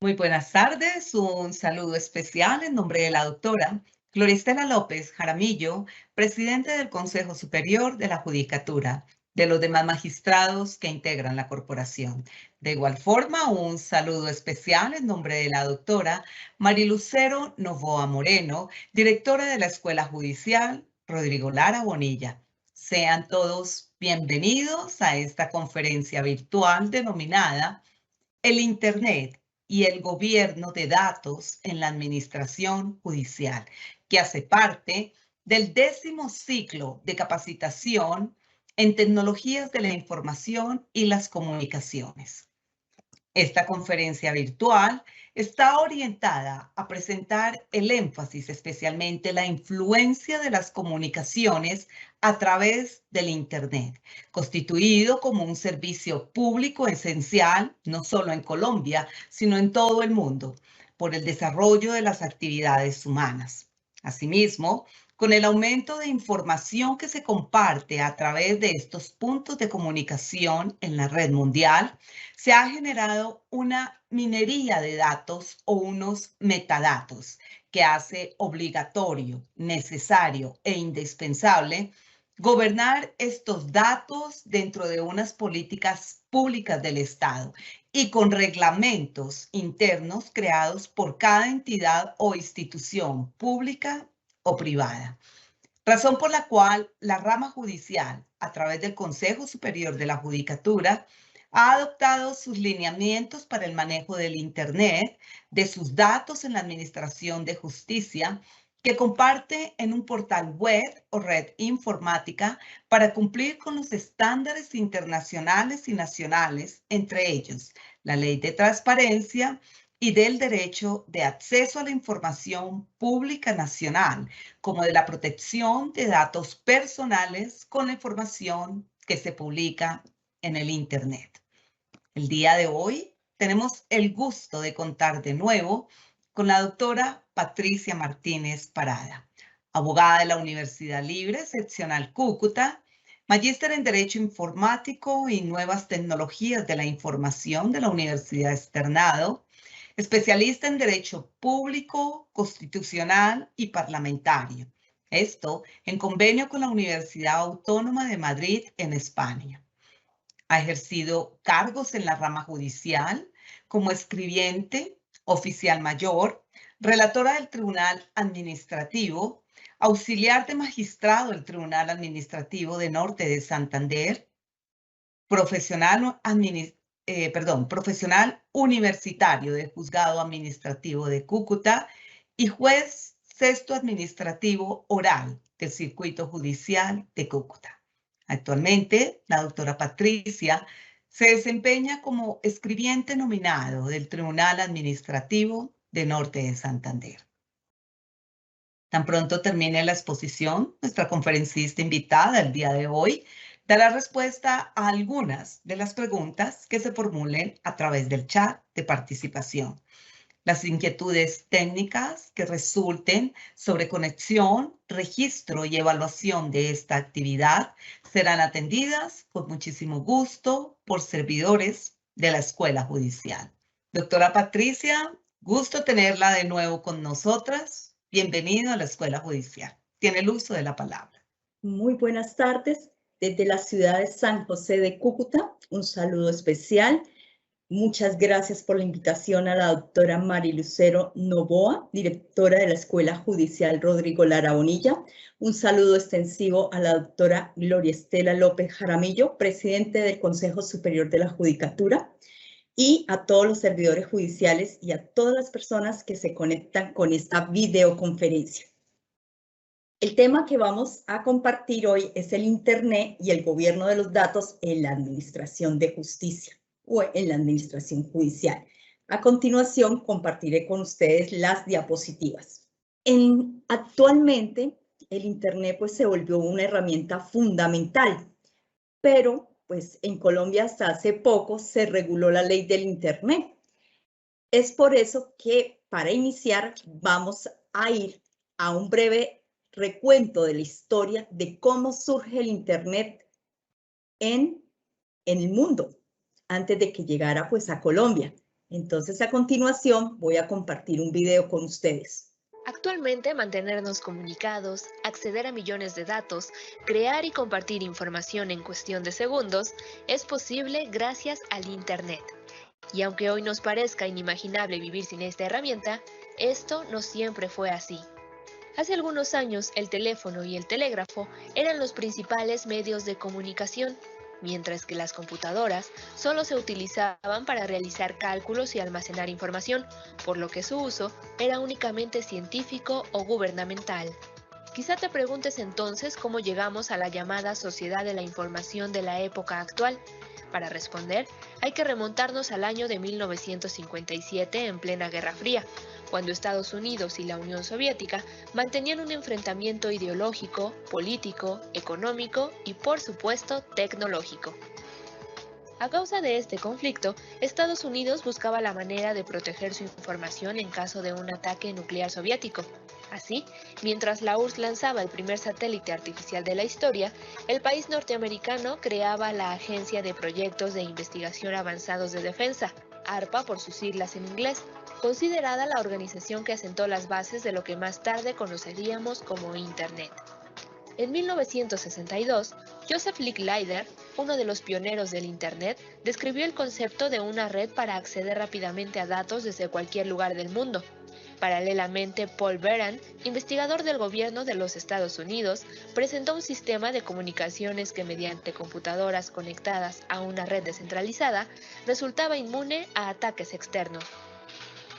Muy buenas tardes, un saludo especial en nombre de la doctora Gloria Estela López Jaramillo, presidente del Consejo Superior de la Judicatura, de los demás magistrados que integran la corporación. De igual forma, un saludo especial en nombre de la doctora Marilucero Novoa Moreno, directora de la Escuela Judicial Rodrigo Lara Bonilla. Sean todos bienvenidos a esta conferencia virtual denominada El Internet y el gobierno de datos en la administración judicial, que hace parte del 10º ciclo de capacitación en tecnologías de la información y las comunicaciones. Esta conferencia virtual está orientada a presentar el énfasis, especialmente la influencia de las comunicaciones a través del Internet, constituido como un servicio público esencial, no solo en Colombia, sino en todo el mundo, por el desarrollo de las actividades humanas. Asimismo, con el aumento de información que se comparte a través de estos puntos de comunicación en la red mundial, se ha generado una minería de datos o unos metadatos que hace obligatorio, necesario e indispensable gobernar estos datos dentro de unas políticas públicas del Estado y con reglamentos internos creados por cada entidad o institución pública o privada. Razón por la cual la rama judicial, a través del Consejo Superior de la Judicatura, ha adoptado sus lineamientos para el manejo del Internet, de sus datos en la Administración de Justicia, que comparte en un portal web o red informática para cumplir con los estándares internacionales y nacionales, entre ellos la Ley de Transparencia y del Derecho de Acceso a la Información Pública Nacional, como de la protección de datos personales con la información que se publica en el Internet. El día de hoy tenemos el gusto de contar de nuevo con la doctora Patricia Martínez Parada, abogada de la Universidad Libre, seccional Cúcuta, magíster en Derecho Informático y Nuevas Tecnologías de la Información de la Universidad Externado, especialista en Derecho Público, Constitucional y Parlamentario. Esto en convenio con la Universidad Autónoma de Madrid en España. Ha ejercido cargos en la rama judicial como escribiente, oficial mayor, relatora del Tribunal Administrativo, auxiliar de magistrado del Tribunal Administrativo de Norte de Santander, profesional universitario del Juzgado Administrativo de Cúcuta y juez sexto administrativo oral del Circuito Judicial de Cúcuta. Actualmente, la doctora Patricia se desempeña como escribiente nominado del Tribunal Administrativo de Norte de Santander. Tan pronto termine la exposición, nuestra conferencista invitada el día de hoy dará respuesta a algunas de las preguntas que se formulen a través del chat de participación. Las inquietudes técnicas que resulten sobre conexión, registro y evaluación de esta actividad serán atendidas con muchísimo gusto por servidores de la Escuela Judicial. Doctora Patricia, gusto tenerla de nuevo con nosotras. Bienvenido a la Escuela Judicial. Tiene el uso de la palabra. Muy buenas tardes. Desde la ciudad de San José de Cúcuta, un saludo especial. Muchas gracias por la invitación a la doctora Marilucero Novoa, directora de la Escuela Judicial Rodrigo Lara Bonilla. Un saludo extensivo a la doctora Gloria Estela López Jaramillo, presidente del Consejo Superior de la Judicatura, y a todos los servidores judiciales y a todas las personas que se conectan con esta videoconferencia. El tema que vamos a compartir hoy es el Internet y el gobierno de los datos en la administración de justicia o en la administración judicial. A continuación, compartiré con ustedes las diapositivas. Actualmente, el Internet se volvió una herramienta fundamental, pero en Colombia hasta hace poco se reguló la ley del Internet. Es por eso que para iniciar vamos a ir a un breve recuento de la historia de cómo surge el Internet en el mundo, antes de que llegara a Colombia. Entonces, a continuación, voy a compartir un video con ustedes. Actualmente, mantenernos comunicados, acceder a millones de datos, crear y compartir información en cuestión de segundos es posible gracias al Internet. Y aunque hoy nos parezca inimaginable vivir sin esta herramienta, esto no siempre fue así. Hace algunos años, el teléfono y el telégrafo eran los principales medios de comunicación, mientras que las computadoras solo se utilizaban para realizar cálculos y almacenar información, por lo que su uso era únicamente científico o gubernamental. Quizá te preguntes entonces cómo llegamos a la llamada sociedad de la información de la época actual. Para responder, hay que remontarnos al año de 1957 en plena Guerra Fría, cuando Estados Unidos y la Unión Soviética mantenían un enfrentamiento ideológico, político, económico y, por supuesto, tecnológico. A causa de este conflicto, Estados Unidos buscaba la manera de proteger su información en caso de un ataque nuclear soviético. Así, mientras la URSS lanzaba el primer satélite artificial de la historia, el país norteamericano creaba la Agencia de Proyectos de Investigación Avanzados de Defensa, ARPA por sus siglas en inglés, considerada la organización que asentó las bases de lo que más tarde conoceríamos como Internet. En 1962, Joseph Licklider, uno de los pioneros del Internet, describió el concepto de una red para acceder rápidamente a datos desde cualquier lugar del mundo. Paralelamente, Paul Beran, investigador del gobierno de los Estados Unidos, presentó un sistema de comunicaciones que mediante computadoras conectadas a una red descentralizada resultaba inmune a ataques externos.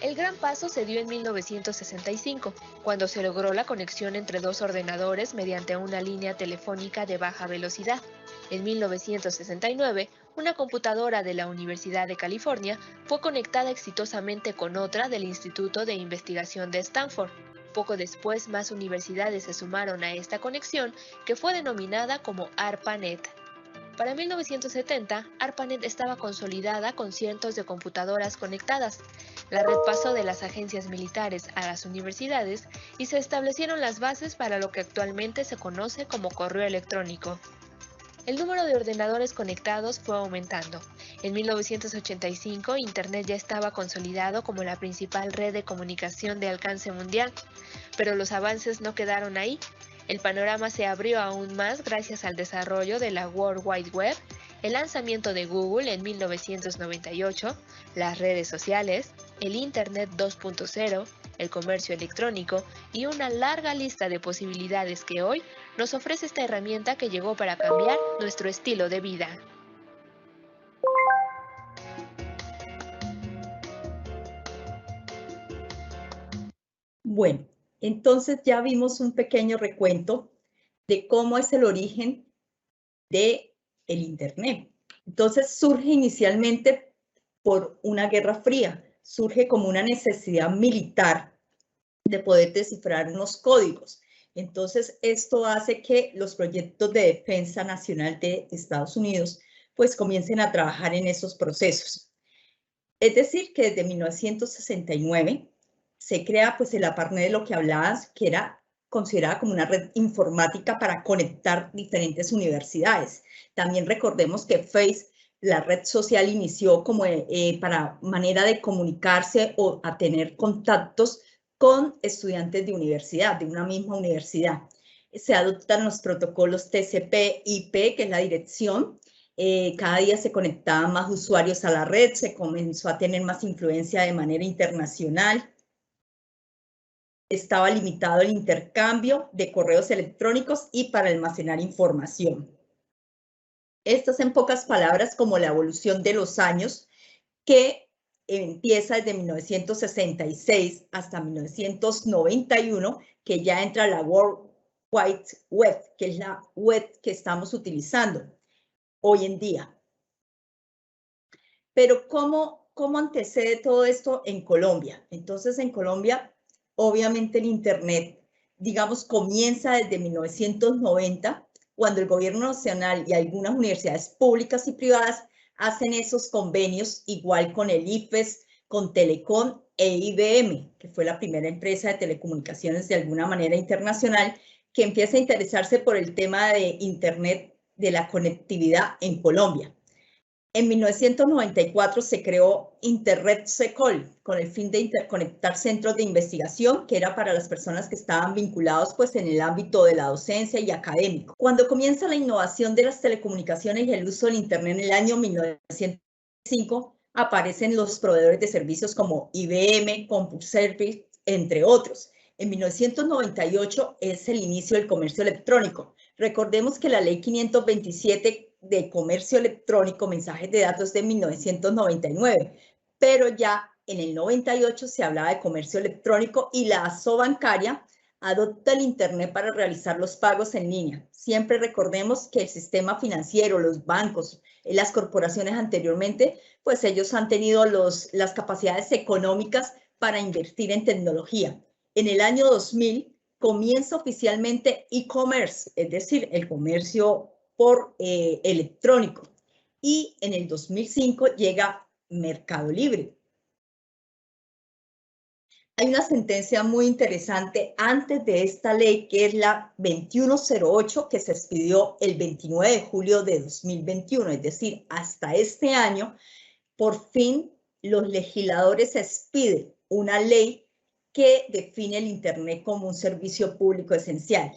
El gran paso se dio en 1965, cuando se logró la conexión entre dos ordenadores mediante una línea telefónica de baja velocidad. En 1969, una computadora de la Universidad de California fue conectada exitosamente con otra del Instituto de Investigación de Stanford. Poco después, más universidades se sumaron a esta conexión, que fue denominada como ARPANET. Para 1970, ARPANET estaba consolidada con cientos de computadoras conectadas. La red pasó de las agencias militares a las universidades y se establecieron las bases para lo que actualmente se conoce como correo electrónico. El número de ordenadores conectados fue aumentando. En 1985, Internet ya estaba consolidado como la principal red de comunicación de alcance mundial, pero los avances no quedaron ahí. El panorama se abrió aún más gracias al desarrollo de la World Wide Web, el lanzamiento de Google en 1998, las redes sociales, el Internet 2.0, el comercio electrónico y una larga lista de posibilidades que hoy nos ofrece esta herramienta que llegó para cambiar nuestro estilo de vida. Bueno, entonces ya vimos un pequeño recuento de cómo es el origen del Internet. Entonces surge inicialmente por una guerra fría, surge como una necesidad militar de poder descifrar unos códigos. Entonces esto hace que los proyectos de defensa nacional de Estados Unidos pues comiencen a trabajar en esos procesos. Es decir, que desde 1969 se crea pues el ARPANET de lo que hablabas, que era considerada como una red informática para conectar diferentes universidades. También recordemos que Face, la red social, inició como para manera de comunicarse o a tener contactos con estudiantes de universidad, de una misma universidad. Se adoptan los protocolos TCP/IP, que es la dirección. Cada día se conectaban más usuarios a la red, se comenzó a tener más influencia de manera internacional. Estaba limitado el intercambio de correos electrónicos y para almacenar información. Esto es en pocas palabras como la evolución de los años que empieza desde 1966 hasta 1991, que ya entra la World Wide Web, que es la web que estamos utilizando hoy en día. Pero ¿cómo antecede todo esto en Colombia? Entonces, en Colombia, obviamente el Internet, digamos, comienza desde 1990, cuando el gobierno nacional y algunas universidades públicas y privadas hacen esos convenios, igual con el IFES, con Telecom e IBM, que fue la primera empresa de telecomunicaciones de alguna manera internacional, que empieza a interesarse por el tema de Internet, de la conectividad en Colombia. En 1994 se creó Interreg-SECOL con el fin de interconectar centros de investigación que era para las personas que estaban vinculados pues en el ámbito de la docencia y académico. Cuando comienza la innovación de las telecomunicaciones y el uso del Internet en el año 1905, aparecen los proveedores de servicios como IBM, CompuService, entre otros. En 1998 es el inicio del comercio electrónico. Recordemos que la ley 527 de comercio electrónico, mensajes de datos de 1999, pero ya en el 98 se hablaba de comercio electrónico y la Asobancaria adopta el Internet para realizar los pagos en línea. Siempre recordemos que el sistema financiero, los bancos, las corporaciones anteriormente, pues ellos han tenido las capacidades económicas para invertir en tecnología. En el año 2000 comienza oficialmente e-commerce, es decir, el comercio por electrónico. Y en el 2005 llega Mercado Libre. Hay una sentencia muy interesante antes de esta ley, que es la 2108, que se expidió el 29 de julio de 2021, es decir, hasta este año, por fin los legisladores expiden una ley que define el Internet como un servicio público esencial.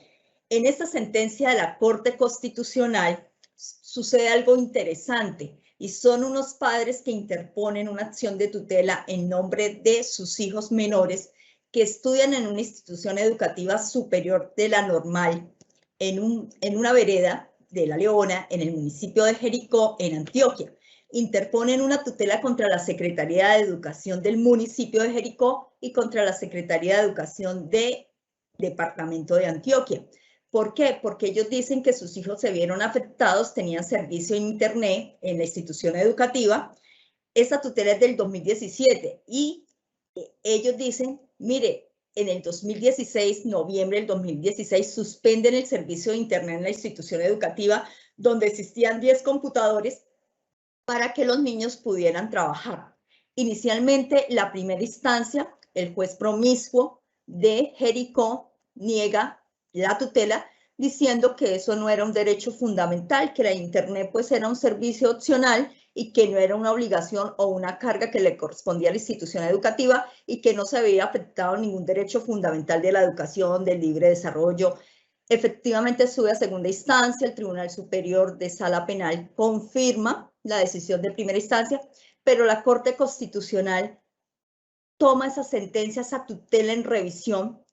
En esta sentencia de la Corte Constitucional sucede algo interesante y son unos padres que interponen una acción de tutela en nombre de sus hijos menores que estudian en una institución educativa superior de la Normal en una vereda de La Leona, en el municipio de Jericó, en Antioquia. Interponen una tutela contra la Secretaría de Educación del municipio de Jericó y contra la Secretaría de Educación del departamento de Antioquia. ¿Por qué? Porque ellos dicen que sus hijos se vieron afectados, tenían servicio en Internet en la institución educativa. Esa tutela es del 2017 y ellos dicen, mire, en el 2016, noviembre del 2016, suspenden el servicio de Internet en la institución educativa donde existían 10 computadores para que los niños pudieran trabajar. Inicialmente, la primera instancia, el juez promiscuo de Jericó niega la tutela diciendo que eso no era un derecho fundamental, que la Internet pues era un servicio opcional y que no era una obligación o una carga que le correspondía a la institución educativa y que no se había afectado ningún derecho fundamental de la educación, del libre desarrollo. Efectivamente sube a segunda instancia, el Tribunal Superior de Sala Penal confirma la decisión de primera instancia, pero la Corte Constitucional toma esa sentencia, esa tutela en revisión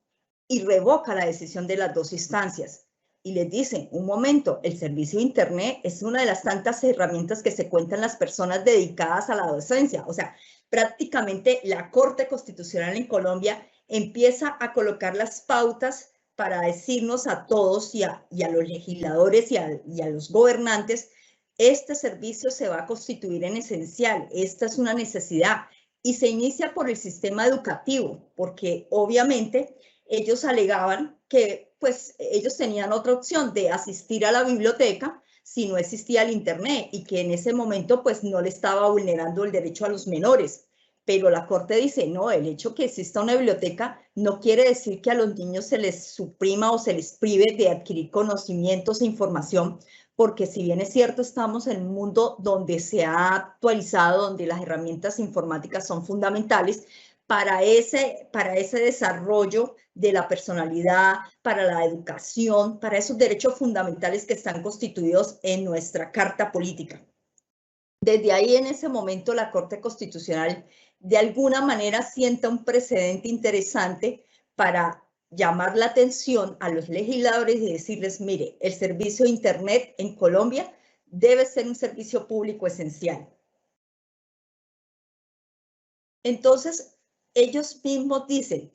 y revoca la decisión de las dos instancias. Y les dicen, un momento, el servicio de Internet es una de las tantas herramientas que se cuentan las personas dedicadas a la docencia. O sea, prácticamente la Corte Constitucional en Colombia empieza a colocar las pautas para decirnos a todos y a los legisladores y a los gobernantes, este servicio se va a constituir en esencial, esta es una necesidad. Y se inicia por el sistema educativo, porque obviamente ellos alegaban que pues ellos tenían otra opción de asistir a la biblioteca si no existía el Internet y que en ese momento pues no le estaba vulnerando el derecho a los menores. Pero la Corte dice, no, el hecho que exista una biblioteca no quiere decir que a los niños se les suprima o se les prive de adquirir conocimientos e información, porque si bien es cierto, estamos en un mundo donde se ha actualizado, donde las herramientas informáticas son fundamentales para ese desarrollo de la personalidad, para la educación, para esos derechos fundamentales que están constituidos en nuestra Carta Política. Desde ahí, en ese momento, la Corte Constitucional de alguna manera sienta un precedente interesante para llamar la atención a los legisladores y decirles, mire, el servicio de Internet en Colombia debe ser un servicio público esencial. Entonces, ellos mismos dicen,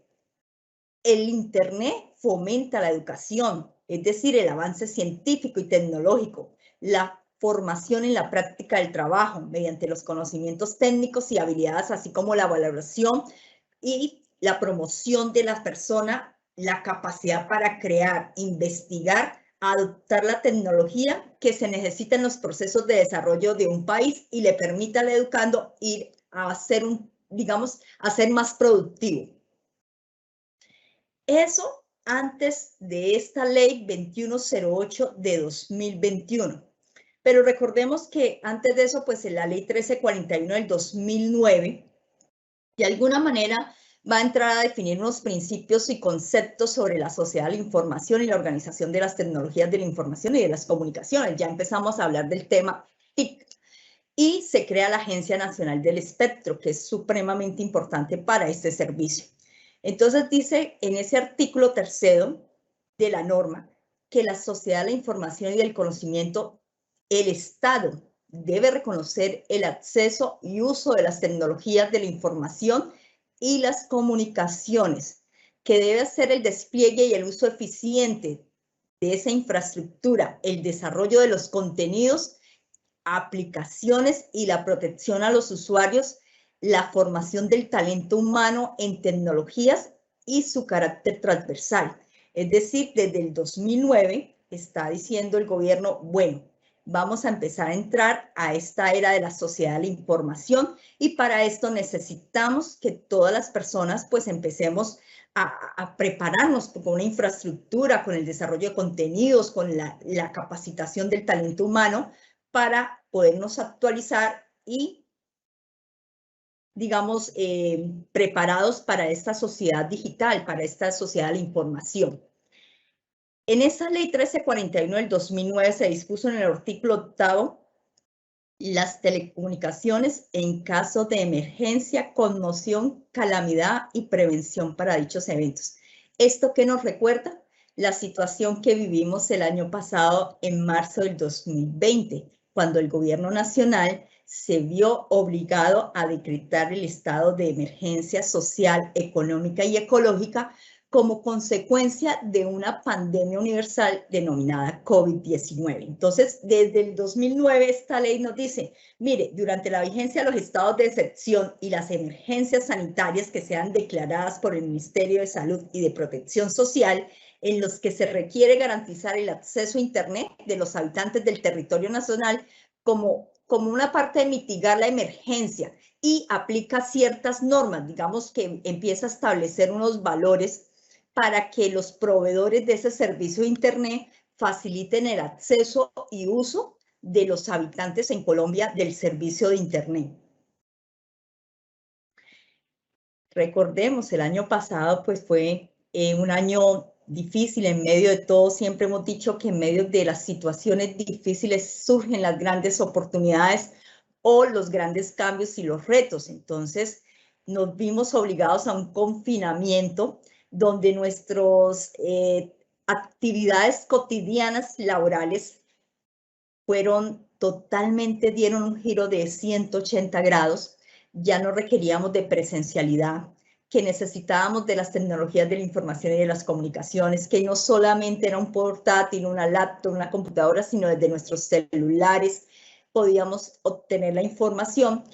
el Internet fomenta la educación, es decir, el avance científico y tecnológico, la formación en la práctica del trabajo mediante los conocimientos técnicos y habilidades, así como la valoración y la promoción de la persona, la capacidad para crear, investigar, adoptar la tecnología que se necesita en los procesos de desarrollo de un país y le permita al educando ir a ser a ser más productivo. Eso antes de esta ley 2108 de 2021. Pero recordemos que antes de eso, pues en la ley 1341 del 2009, de alguna manera va a entrar a definir unos principios y conceptos sobre la sociedad de la información y la organización de las tecnologías de la información y de las comunicaciones. Ya empezamos a hablar del tema TIC. Y se crea la Agencia Nacional del Espectro, que es supremamente importante para este servicio. Entonces dice en ese artículo 3º de la norma que la sociedad de la información y del conocimiento, el Estado debe reconocer el acceso y uso de las tecnologías de la información y las comunicaciones, que debe hacer el despliegue y el uso eficiente de esa infraestructura, el desarrollo de los contenidos, aplicaciones y la protección a los usuarios, la formación del talento humano en tecnologías y su carácter transversal. Es decir, desde el 2009 está diciendo el gobierno, bueno, vamos a empezar a entrar a esta era de la sociedad de la información y para esto necesitamos que todas las personas pues empecemos a prepararnos con una infraestructura, con el desarrollo de contenidos, con la capacitación del talento humano para podernos actualizar y, digamos, preparados para esta sociedad digital, para esta sociedad de la información. En esa ley 1341 del 2009 se dispuso en el artículo 8º las telecomunicaciones en caso de emergencia, conmoción, calamidad y prevención para dichos eventos. ¿Esto qué nos recuerda? La situación que vivimos el año pasado en marzo del 2020, cuando el gobierno nacional se vio obligado a decretar el estado de emergencia social, económica y ecológica como consecuencia de una pandemia universal denominada COVID-19. Entonces, desde el 2009 esta ley nos dice, mire, durante la vigencia de los estados de excepción y las emergencias sanitarias que sean declaradas por el Ministerio de Salud y de Protección Social, en los que se requiere garantizar el acceso a Internet de los habitantes del territorio nacional como una parte de mitigar la emergencia y aplica ciertas normas, digamos que empieza a establecer unos valores para que los proveedores de ese servicio de Internet faciliten el acceso y uso de los habitantes en Colombia del servicio de Internet. Recordemos, el año pasado pues fue un año difícil. En medio de todo, siempre hemos dicho que en medio de las situaciones difíciles surgen las grandes oportunidades o los grandes cambios y los retos. Entonces, nos vimos obligados a un confinamiento donde nuestras actividades cotidianas laborales dieron un giro de 180 grados. Ya no requeríamos de presencialidad, que necesitábamos de las tecnologías de la información y de las comunicaciones, que no solamente era un portátil, una laptop, una computadora, sino desde nuestros celulares podíamos obtener la información.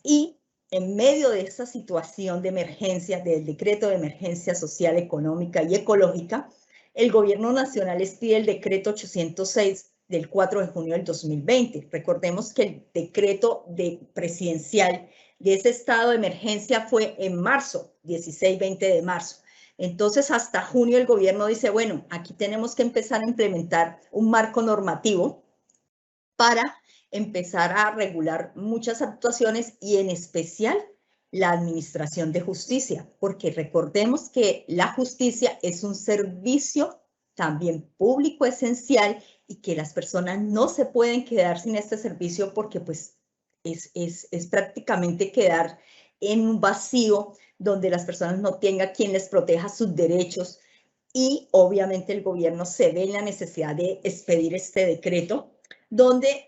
Y en medio de esa situación de emergencia, del decreto de emergencia social, económica y ecológica, el gobierno nacional expide el decreto 806 del 4 de junio del 2020. Recordemos que el decreto presidencial de ese estado de emergencia fue en marzo, 16-20 de marzo. Entonces, hasta junio el gobierno dice, bueno, aquí tenemos que empezar a implementar un marco normativo para empezar a regular muchas actuaciones y en especial la administración de justicia, porque recordemos que la justicia es un servicio también público esencial y que las personas no se pueden quedar sin este servicio porque pues es prácticamente quedar en un vacío donde las personas no tengan quien les proteja sus derechos y obviamente el gobierno se ve en la necesidad de expedir este decreto donde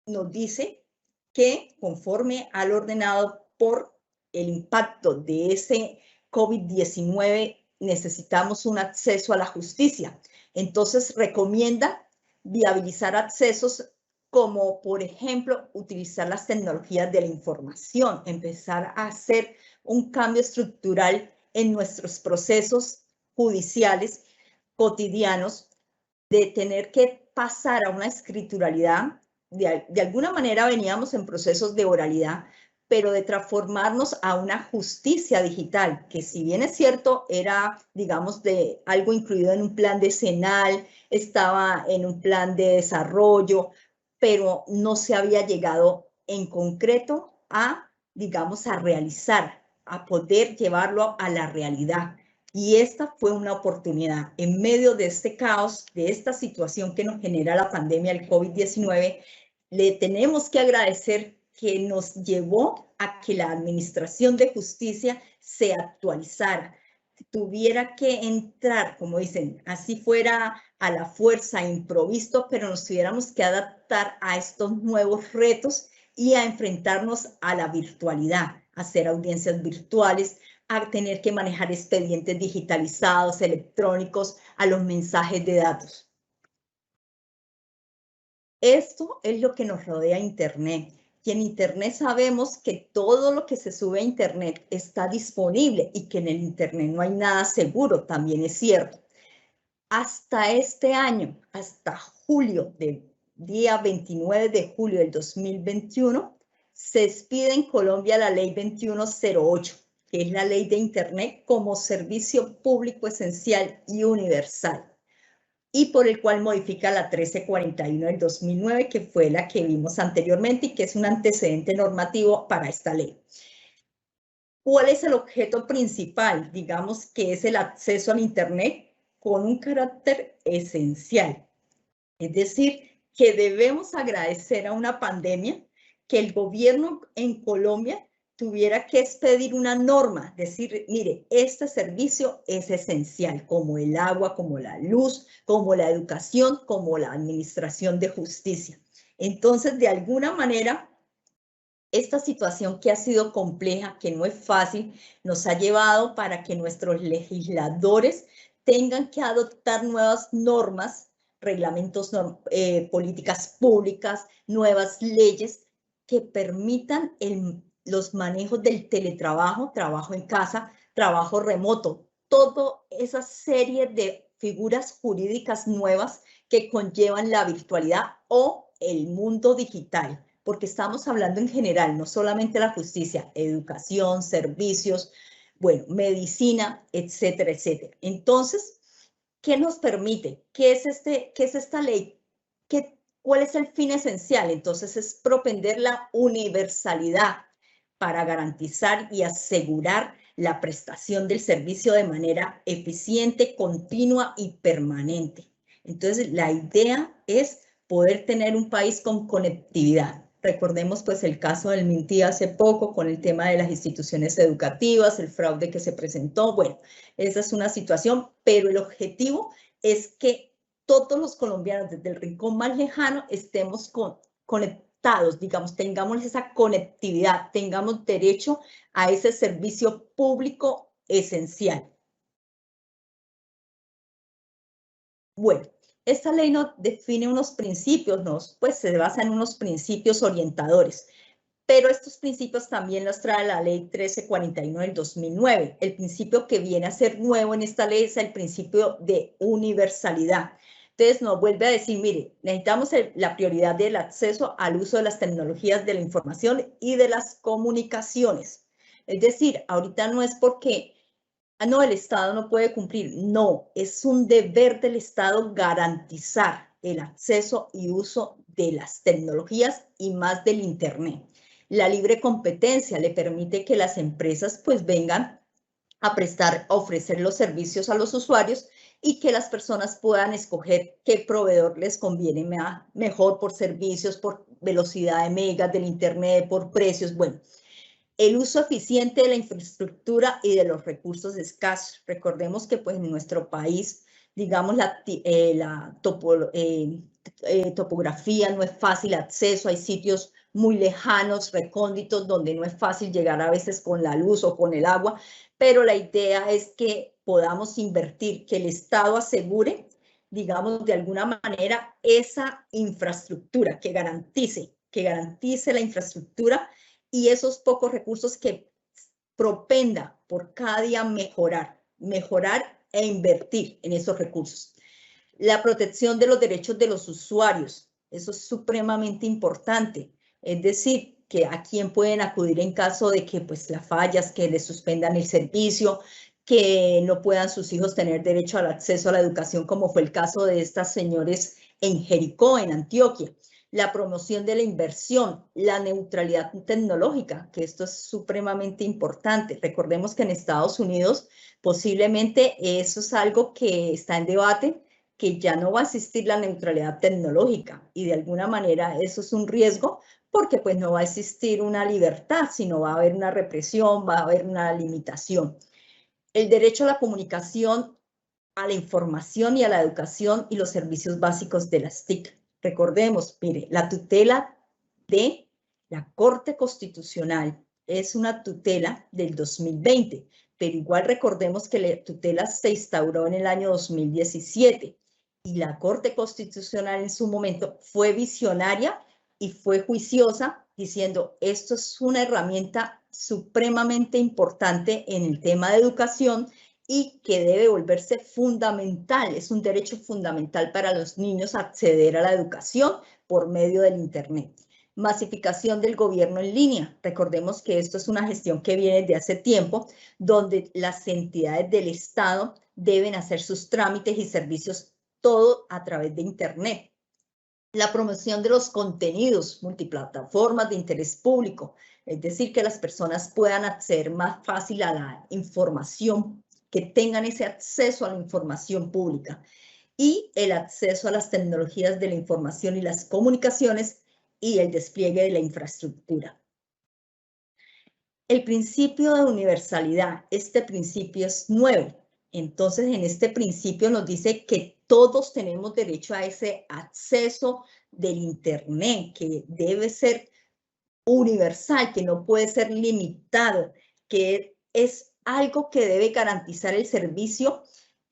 nos dice que conforme al ordenado por el impacto de ese COVID-19 necesitamos un acceso a la justicia. Entonces recomienda viabilizar accesos como, por ejemplo, utilizar las tecnologías de la información, empezar a hacer un cambio estructural en nuestros procesos judiciales cotidianos, de tener que pasar a una escrituralidad. De alguna manera veníamos en procesos de oralidad, pero de transformarnos a una justicia digital, que si bien es cierto, era, digamos, de algo incluido en un plan decenal, estaba en un plan de desarrollo, pero no se había llegado en concreto a, digamos, a realizar, a poder llevarlo a la realidad. Y esta fue una oportunidad. En medio de este caos, de esta situación que nos genera la pandemia del COVID-19, le tenemos que agradecer que nos llevó a que la Administración de Justicia se actualizara, tuviera que entrar, como dicen, así fuera a la fuerza, improvisto, pero nos tuviéramos que adaptar a estos nuevos retos y a enfrentarnos a la virtualidad, a hacer audiencias virtuales, a tener que manejar expedientes digitalizados, electrónicos, a los mensajes de datos. Esto es lo que nos rodea Internet. Y en Internet sabemos que todo lo que se sube a Internet está disponible y que en el Internet no hay nada seguro, también es cierto. Hasta este año, hasta julio, del día 29 de julio del 2021, se expide en Colombia la ley 2108, que es la ley de Internet como servicio público esencial y universal, y por el cual modifica la 1341 del 2009, que fue la que vimos anteriormente y que es un antecedente normativo para esta ley. ¿Cuál es el objeto principal? Digamos que es el acceso al Internet con un carácter esencial. Es decir, que debemos agradecer a una pandemia que el gobierno en Colombia tuviera que expedir una norma, decir, mire, este servicio es esencial, como el agua, como la luz, como la educación, como la administración de justicia. Entonces, de alguna manera, esta situación que ha sido compleja, que no es fácil, nos ha llevado para que nuestros legisladores tengan que adoptar nuevas normas, reglamentos, políticas públicas, nuevas leyes que permitan los manejos del teletrabajo, trabajo en casa, trabajo remoto, toda esa serie de figuras jurídicas nuevas que conllevan la virtualidad o el mundo digital, porque estamos hablando en general, no solamente la justicia, educación, servicios, bueno, medicina, etcétera, etcétera. Entonces, ¿qué nos permite? ¿Qué es esta ley? ¿Cuál es el fin esencial? Entonces, es propender la universalidad para garantizar y asegurar la prestación del servicio de manera eficiente, continua y permanente. Entonces, la idea es poder tener un país con conectividad. Recordemos pues el caso del Minty hace poco con el tema de las instituciones educativas, el fraude que se presentó. Bueno, esa es una situación, pero el objetivo es que todos los colombianos desde el rincón más lejano estemos conectados, digamos, tengamos esa conectividad, tengamos derecho a ese servicio público esencial. Bueno, esta ley nos define unos principios, pues se basa en unos principios orientadores, pero estos principios también los trae la ley 1341 del 2009. El principio que viene a ser nuevo en esta ley es el principio de universalidad. Entonces nos vuelve a decir, mire, necesitamos la prioridad del acceso al uso de las tecnologías de la información y de las comunicaciones. Es decir, ahorita no es porque no, el Estado no puede cumplir. No, es un deber del Estado garantizar el acceso y uso de las tecnologías y más del Internet. La libre competencia le permite que las empresas pues vengan a ofrecer los servicios a los usuarios y que las personas puedan escoger qué proveedor les conviene mejor por servicios, por velocidad de megas del Internet, por precios, bueno. El uso eficiente de la infraestructura y de los recursos escasos. Recordemos que pues en nuestro país, digamos, la topografía no es fácil acceso, hay sitios muy lejanos, recónditos, donde no es fácil llegar a veces con la luz o con el agua, pero la idea es que podamos invertir, que el Estado asegure, digamos, de alguna manera esa infraestructura, que garantice la infraestructura y esos pocos recursos que propenda por cada día mejorar e invertir en esos recursos. La protección de los derechos de los usuarios, eso es supremamente importante, es decir, que a quién pueden acudir en caso de que pues las fallas, que les suspendan el servicio, que no puedan sus hijos tener derecho al acceso a la educación, como fue el caso de estas señores en Jericó, en Antioquia. la promoción de la inversión, la neutralidad tecnológica, que esto es supremamente importante. Recordemos que en Estados Unidos posiblemente eso es algo que está en debate, que ya no va a existir la neutralidad tecnológica y de alguna manera eso es un riesgo porque pues no va a existir una libertad, sino va a haber una represión, va a haber una limitación. El derecho a la comunicación, a la información y a la educación y los servicios básicos de las TIC. Recordemos, mire, la tutela de la Corte Constitucional es una tutela del 2020, pero igual recordemos que la tutela se instauró en el año 2017 y la Corte Constitucional en su momento fue visionaria y fue juiciosa diciendo esto es una herramienta supremamente importante en el tema de educación y que debe volverse fundamental, es un derecho fundamental para los niños acceder a la educación por medio del Internet. Masificación del gobierno en línea. Recordemos que esto es una gestión que viene de hace tiempo, donde las entidades del Estado deben hacer sus trámites y servicios todo a través de Internet. La promoción de los contenidos multiplataformas de interés público, es decir, que las personas puedan acceder más fácil a la información, que tengan ese acceso a la información pública y el acceso a las tecnologías de la información y las comunicaciones y el despliegue de la infraestructura. El principio de universalidad, este principio es nuevo. Entonces, en este principio nos dice que todos tenemos derecho a ese acceso del Internet, que debe ser universal, que no puede ser limitado, que es algo que debe garantizar el servicio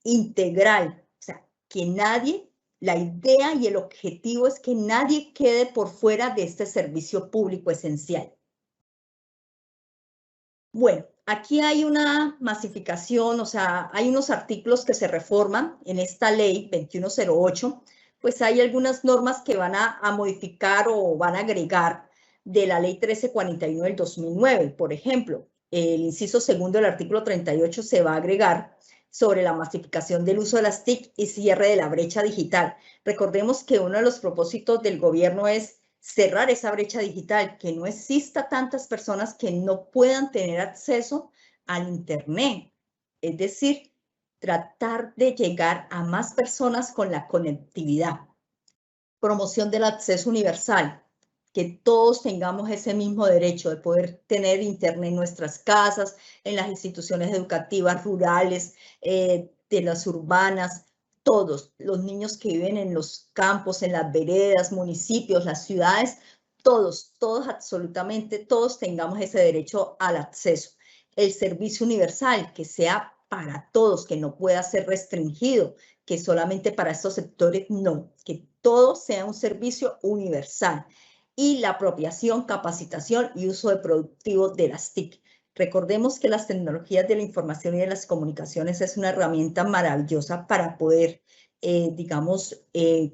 integral. O sea, que nadie, la idea y el objetivo es que nadie quede por fuera de este servicio público esencial. Bueno, aquí hay una masificación, o sea, hay unos artículos que se reforman en esta ley 2108, pues hay algunas normas que van a modificar o van a agregar de la ley 1349 del 2009. Por ejemplo, el inciso segundo del artículo 38 se va a agregar sobre la masificación del uso de las TIC y cierre de la brecha digital. Recordemos que uno de los propósitos del gobierno es cerrar esa brecha digital, que no exista tantas personas que no puedan tener acceso al Internet. Es decir, tratar de llegar a más personas con la conectividad. Promoción del acceso universal, que todos tengamos ese mismo derecho de poder tener Internet en nuestras casas, en las instituciones educativas rurales, de las urbanas, todos, los niños que viven en los campos, en las veredas, municipios, las ciudades, todos, absolutamente todos tengamos ese derecho al acceso. El servicio universal, que sea para todos, que no pueda ser restringido, que solamente para estos sectores, no, que todo sea un servicio universal. Y la apropiación, capacitación y uso de productivos de las TIC. Recordemos que las tecnologías de la información y de las comunicaciones es una herramienta maravillosa para poder,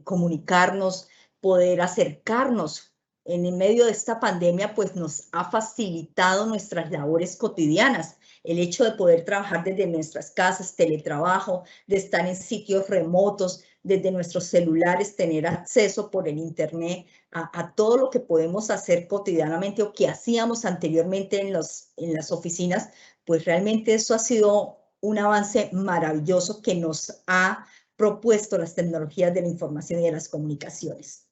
comunicarnos, poder acercarnos. En el medio de esta pandemia, pues nos ha facilitado nuestras labores cotidianas. El hecho de poder trabajar desde nuestras casas, teletrabajo, de estar en sitios remotos, desde nuestros celulares, tener acceso por el Internet a todo lo que podemos hacer cotidianamente o que hacíamos anteriormente en las oficinas, pues realmente eso ha sido un avance maravilloso que nos ha propuesto las tecnologías de la información y de las comunicaciones.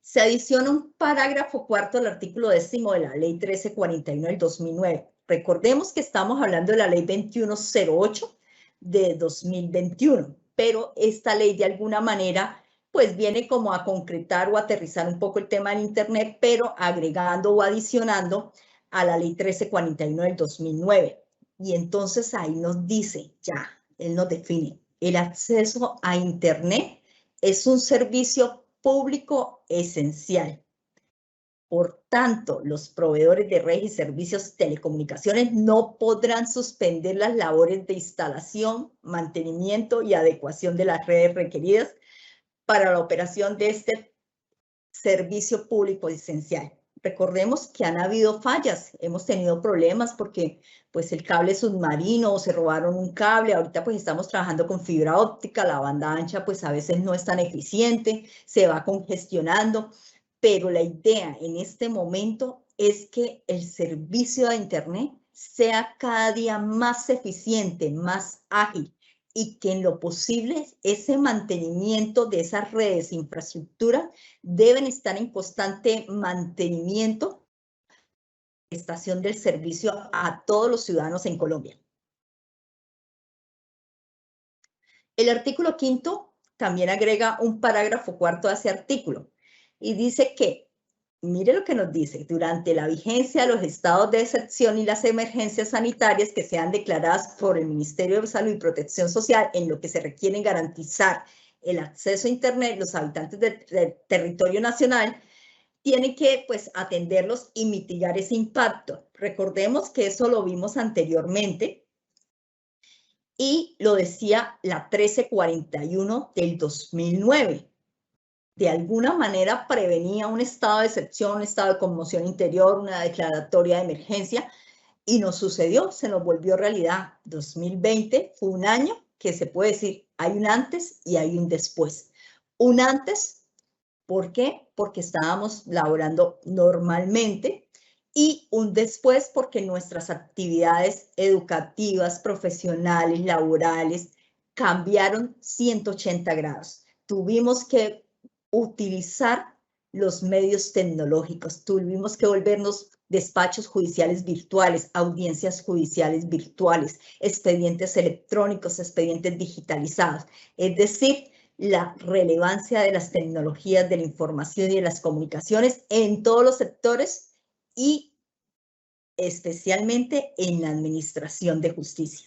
Se adiciona un parágrafo cuarto del artículo 10º de la Ley 1349 del 2009. Recordemos que estamos hablando de la Ley 2108 de 2021, pero esta ley de alguna manera pues viene como a concretar o aterrizar un poco el tema del Internet, pero agregando o adicionando a la Ley 1349 del 2009. Y entonces ahí nos dice, ya, él nos define, el acceso a Internet es un servicio público esencial. Por tanto, los proveedores de redes y servicios de telecomunicaciones no podrán suspender las labores de instalación, mantenimiento y adecuación de las redes requeridas para la operación de este servicio público esencial. recordemos que han habido fallas, hemos tenido problemas porque pues el cable submarino o se robaron un cable, ahorita pues estamos trabajando con fibra óptica, la banda ancha pues a veces no es tan eficiente, se va congestionando, pero la idea en este momento es que el servicio de Internet sea cada día más eficiente, más ágil, y que en lo posible ese mantenimiento de esas redes, infraestructuras, deben estar en constante mantenimiento, prestación del servicio a todos los ciudadanos en Colombia. El artículo 5º también agrega un parágrafo 4 a ese artículo y dice que, mire lo que nos dice, durante la vigencia de los estados de excepción y las emergencias sanitarias que sean declaradas por el Ministerio de Salud y Protección Social, en lo que se requiere garantizar el acceso a Internet, los habitantes del territorio nacional tienen que pues atenderlos y mitigar ese impacto. Recordemos que eso lo vimos anteriormente y lo decía la 1341 del 2009. De alguna manera prevenía un estado de excepción, un estado de conmoción interior, una declaratoria de emergencia, y nos sucedió, se nos volvió realidad. 2020 fue un año que se puede decir, hay un antes y hay un después. Un antes, ¿por qué? Porque estábamos laborando normalmente, y un después porque nuestras actividades educativas, profesionales, laborales, cambiaron 180 grados. Tuvimos que utilizar los medios tecnológicos, tuvimos que volvernos despachos judiciales virtuales, audiencias judiciales virtuales, expedientes electrónicos, expedientes digitalizados. Es decir, la relevancia de las tecnologías de la información y de las comunicaciones en todos los sectores y especialmente en la administración de justicia.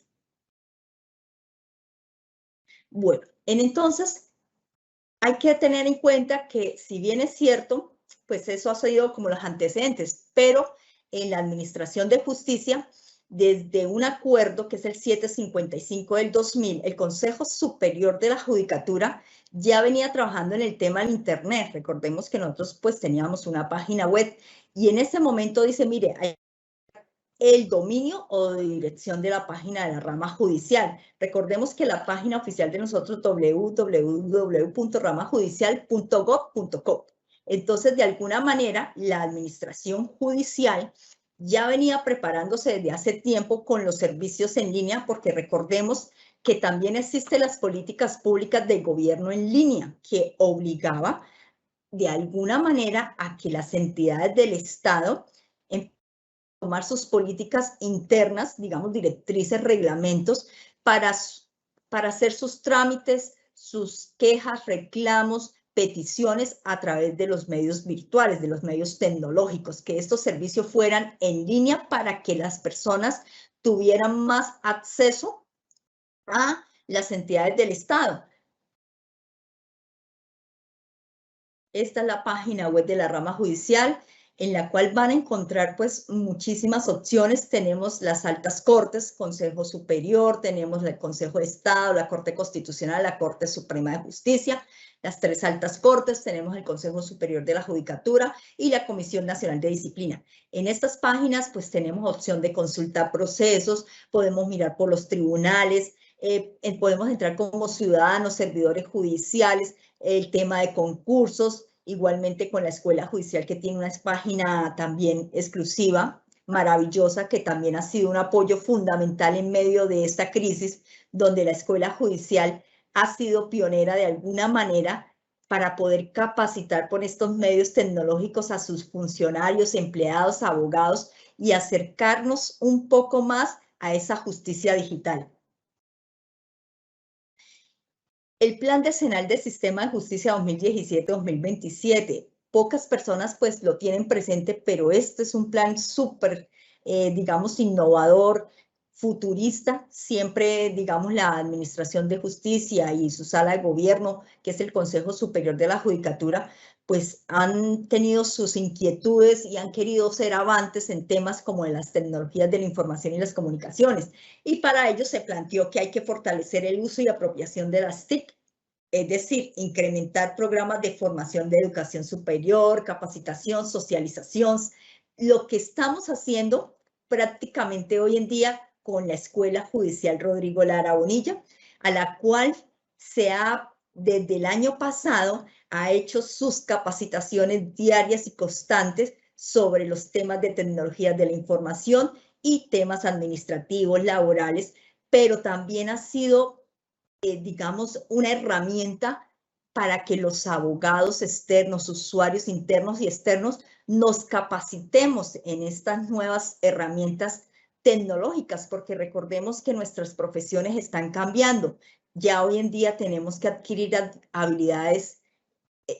Bueno, entonces hay que tener en cuenta que si bien es cierto, pues eso ha sido como los antecedentes, pero en la administración de justicia, desde un acuerdo que es el 755 del 2000, el Consejo Superior de la Judicatura ya venía trabajando en el tema del Internet. Recordemos que nosotros pues teníamos una página web y en ese momento dice, mire, hay el dominio o dirección de la página de la rama judicial. Recordemos que la página oficial de nosotros www.ramajudicial.gov.co. Entonces, de alguna manera, la administración judicial ya venía preparándose desde hace tiempo con los servicios en línea, porque recordemos que también existen las políticas públicas de gobierno en línea, que obligaba de alguna manera a que las entidades del Estado tomar sus políticas internas, digamos, directrices, reglamentos, para hacer sus trámites, sus quejas, reclamos, peticiones a través de los medios virtuales, de los medios tecnológicos, que estos servicios fueran en línea para que las personas tuvieran más acceso a las entidades del Estado. Esta es la página web de la rama judicial, en la cual van a encontrar pues muchísimas opciones. Tenemos las altas cortes, Consejo Superior, tenemos el Consejo de Estado, la Corte Constitucional, la Corte Suprema de Justicia, las 3 altas cortes, tenemos el Consejo Superior de la Judicatura y la Comisión Nacional de Disciplina. En estas páginas pues tenemos opción de consultar procesos, podemos mirar por los tribunales, podemos entrar como ciudadanos, servidores judiciales, el tema de concursos, igualmente con la Escuela Judicial, que tiene una página también exclusiva, maravillosa, que también ha sido un apoyo fundamental en medio de esta crisis, donde la Escuela Judicial ha sido pionera de alguna manera para poder capacitar por estos medios tecnológicos a sus funcionarios, empleados, abogados y acercarnos un poco más a esa justicia digital. El Plan Decenal del Sistema de Justicia 2017-2027. Pocas personas pues lo tienen presente, pero este es un plan súper, digamos, innovador, futurista. Siempre, digamos, la Administración de Justicia y su sala de gobierno, que es el Consejo Superior de la Judicatura, pues han tenido sus inquietudes y han querido ser avantes en temas como en las tecnologías de la información y las comunicaciones. Y para ello se planteó que hay que fortalecer el uso y apropiación de las TIC Es decir, incrementar programas de formación de educación superior, capacitación, socialización, lo que estamos haciendo prácticamente hoy en día con la Escuela Judicial Rodrigo Lara Bonilla, a la cual desde el año pasado ha hecho sus capacitaciones diarias y constantes sobre los temas de tecnologías de la información y temas administrativos, laborales, pero también ha sido, digamos, una herramienta para que los abogados externos, usuarios internos y externos, nos capacitemos en estas nuevas herramientas tecnológicas, porque recordemos que nuestras profesiones están cambiando. Ya hoy en día tenemos que adquirir habilidades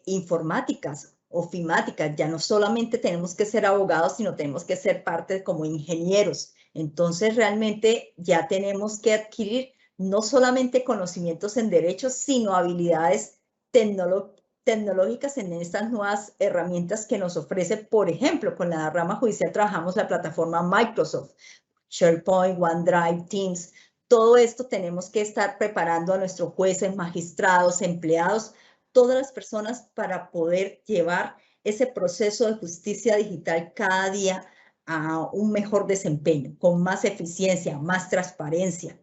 informáticas, ofimáticas. Ya no solamente tenemos que ser abogados, sino tenemos que ser parte como ingenieros. Entonces, realmente ya tenemos que adquirir no solamente conocimientos en derechos, sino habilidades tecnológicas en estas nuevas herramientas que nos ofrece. Por ejemplo, con la rama judicial trabajamos la plataforma Microsoft, SharePoint, OneDrive, Teams. Todo esto tenemos que estar preparando a nuestros jueces, magistrados, empleados, todas las personas para poder llevar ese proceso de justicia digital cada día a un mejor desempeño, con más eficiencia, más transparencia.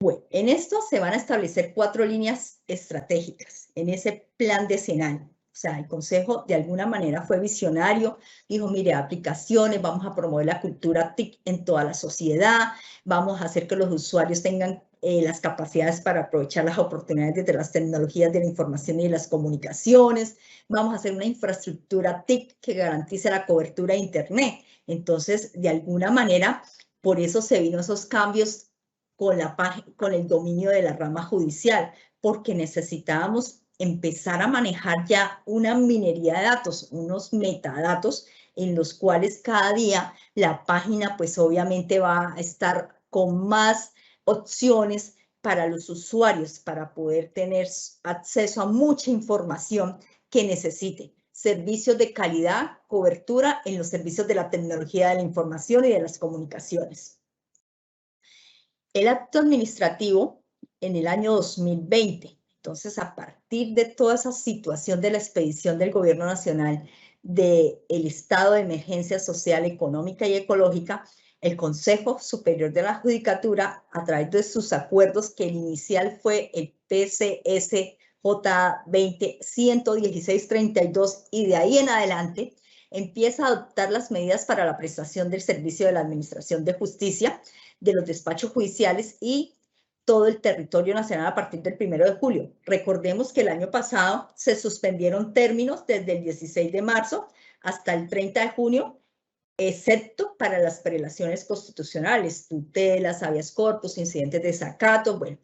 Bueno, en esto se van a establecer 4 líneas estratégicas en ese plan decenal. O sea, el Consejo de alguna manera fue visionario, dijo, mire, aplicaciones, vamos a promover la cultura TIC en toda la sociedad, vamos a hacer que los usuarios tengan las capacidades para aprovechar las oportunidades de las tecnologías de la información y de las comunicaciones, vamos a hacer una infraestructura TIC que garantice la cobertura de Internet. Entonces, de alguna manera, por eso se vino esos cambios con el dominio de la rama judicial, porque necesitábamos empezar a manejar ya una minería de datos, unos metadatos en los cuales cada día la página pues obviamente va a estar con más opciones para los usuarios para poder tener acceso a mucha información que necesite. Servicios de calidad, cobertura en los servicios de la tecnología de la información y de las comunicaciones. El acto administrativo en el año 2020. Entonces, a partir de toda esa situación de la expedición del Gobierno Nacional del estado de emergencia social, económica y ecológica, el Consejo Superior de la Judicatura, a través de sus acuerdos, que el inicial fue el PCSJ 20-116-32, y de ahí en adelante, empieza a adoptar las medidas para la prestación del servicio de la Administración de Justicia, de los despachos judiciales y todo el territorio nacional a partir del 1 de julio. Recordemos que el año pasado se suspendieron términos desde el 16 de marzo hasta el 30 de junio, excepto para las prelaciones constitucionales, tutelas, habeas corpus, incidentes de desacato, bueno,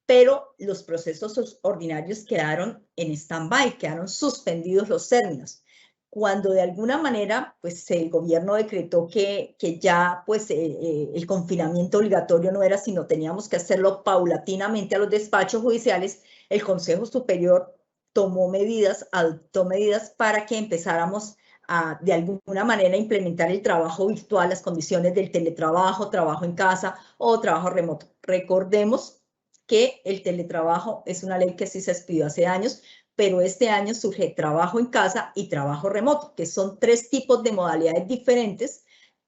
pero los procesos ordinarios quedaron en stand-by, quedaron suspendidos los términos. Cuando de alguna manera pues el gobierno decretó que ya pues el confinamiento obligatorio no era, sino teníamos que hacerlo paulatinamente a los despachos judiciales, el Consejo Superior tomó medidas, adoptó medidas para que empezáramos a de alguna manera implementar el trabajo virtual, las condiciones del teletrabajo, trabajo en casa o trabajo remoto. Recordemos que el teletrabajo es una ley que sí se expidió hace años, pero este año surge trabajo en casa y trabajo remoto, que son 3 tipos de modalidades diferentes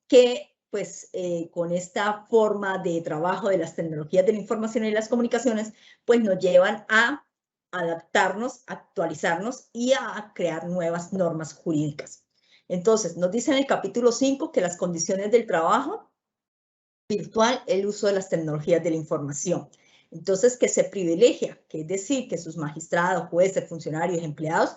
que, pues, con esta forma de trabajo de las tecnologías de la información y las comunicaciones, pues nos llevan a adaptarnos, actualizarnos y a crear nuevas normas jurídicas. Entonces, nos dice en el capítulo 5 que las condiciones del trabajo virtual, el uso de las tecnologías de la información. Entonces, que se privilegia, que es decir, que sus magistrados, jueces, funcionarios, empleados,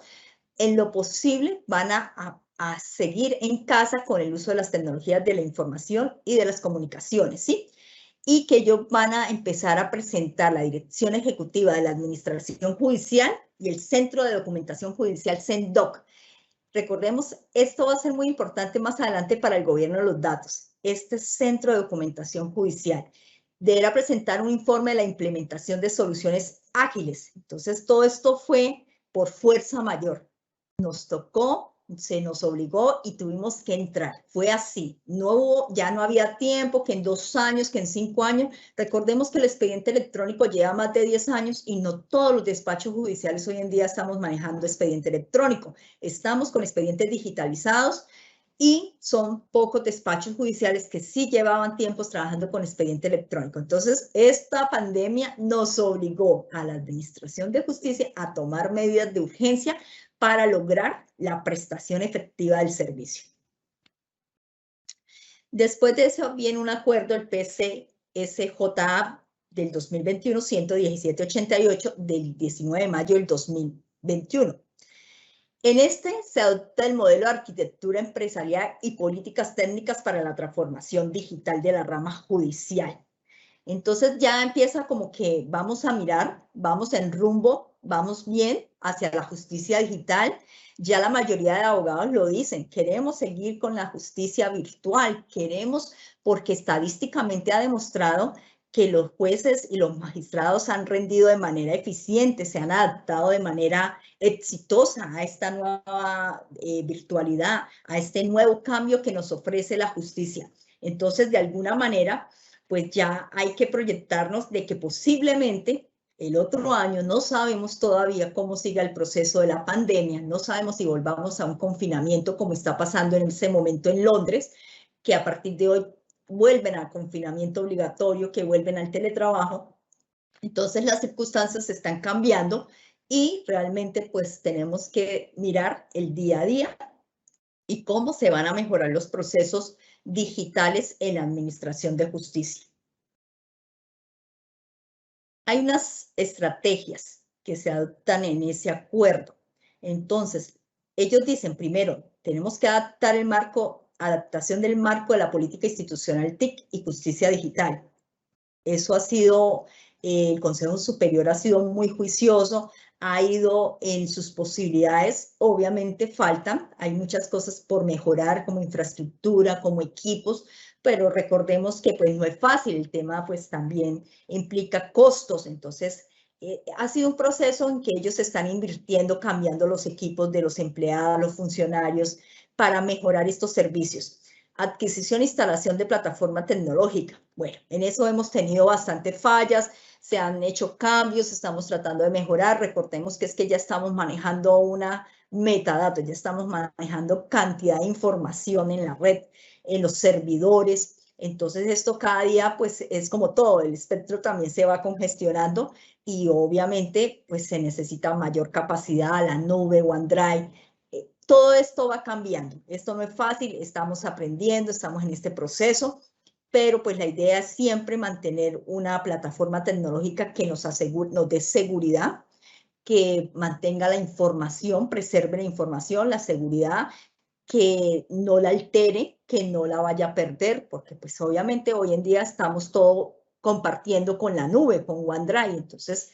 en lo posible van a seguir en casa con el uso de las tecnologías de la información y de las comunicaciones, ¿sí? Y que ellos van a empezar a presentar la Dirección Ejecutiva de la Administración Judicial y el Centro de Documentación Judicial, CENDOC. Recordemos, esto va a ser muy importante más adelante para el gobierno de los datos. Este Centro de Documentación Judicial deberá presentar un informe de la implementación de soluciones ágiles. Entonces, todo esto fue por fuerza mayor. Nos tocó se nos obligó y tuvimos que entrar. Fue así. Ya no había tiempo, que en 2 años, que en 5 años. Recordemos que el expediente electrónico lleva más de 10 años y no todos los despachos judiciales hoy en día estamos manejando expediente electrónico. Estamos con expedientes digitalizados y son pocos despachos judiciales que sí llevaban tiempos trabajando con expediente electrónico. Entonces, esta pandemia nos obligó a la Administración de Justicia a tomar medidas de urgencia para lograr la prestación efectiva del servicio. Después de eso viene un acuerdo, el PCSJA del 2021, 11788, del 19 de mayo del 2021. En este se adopta el modelo de arquitectura empresarial y políticas técnicas para la transformación digital de la rama judicial. Entonces ya empieza como que vamos a mirar, vamos en rumbo, vamos bien hacia la justicia digital. Ya la mayoría de abogados lo dicen, queremos seguir con la justicia virtual, queremos, porque estadísticamente ha demostrado que los jueces y los magistrados han rendido de manera eficiente, se han adaptado de manera exitosa a esta nueva virtualidad, a este nuevo cambio que nos ofrece la justicia. Entonces, de alguna manera, pues ya hay que proyectarnos de que posiblemente el otro año, no sabemos todavía cómo siga el proceso de la pandemia, no sabemos si volvamos a un confinamiento como está pasando en ese momento en Londres, que a partir de hoy vuelven al confinamiento obligatorio, que vuelven al teletrabajo. Entonces las circunstancias están cambiando y realmente pues tenemos que mirar el día a día y cómo se van a mejorar los procesos digitales en la administración de justicia. Hay unas estrategias que se adoptan en ese acuerdo. Entonces, ellos dicen, primero, tenemos que adaptar el marco, adaptación del marco de la política institucional TIC y justicia digital. Eso ha sido, el Consejo Superior ha sido muy juicioso, ha ido en sus posibilidades, obviamente faltan, hay muchas cosas por mejorar como infraestructura, como equipos, pero recordemos que pues no es fácil, el tema pues también implica costos, entonces ha sido un proceso en que ellos están invirtiendo, cambiando los equipos de los empleados, los funcionarios, para mejorar estos servicios. Adquisición e instalación de plataforma tecnológica. Bueno, en eso hemos tenido bastantes fallas, se han hecho cambios, estamos tratando de mejorar. Recordemos que es que ya estamos manejando una metadatos, ya estamos manejando cantidad de información en la red, en los servidores. Entonces esto cada día pues es como todo, el espectro también se va congestionando y obviamente pues se necesita mayor capacidad, la nube, OneDrive. Todo esto va cambiando, esto no es fácil, estamos aprendiendo, estamos en este proceso, pero pues la idea es siempre mantener una plataforma tecnológica que nos asegure, nos dé seguridad, que mantenga la información, preserve la información, la seguridad, que no la altere, que no la vaya a perder, porque pues obviamente hoy en día estamos todo compartiendo con la nube, con OneDrive, entonces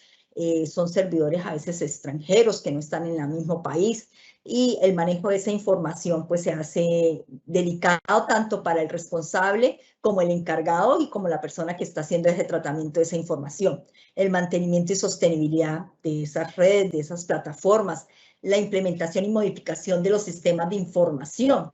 son servidores a veces extranjeros que no están en el mismo país, y el manejo de esa información pues se hace delicado tanto para el responsable como el encargado y como la persona que está haciendo ese tratamiento de esa información. El mantenimiento y sostenibilidad de esas redes, de esas plataformas, la implementación y modificación de los sistemas de información.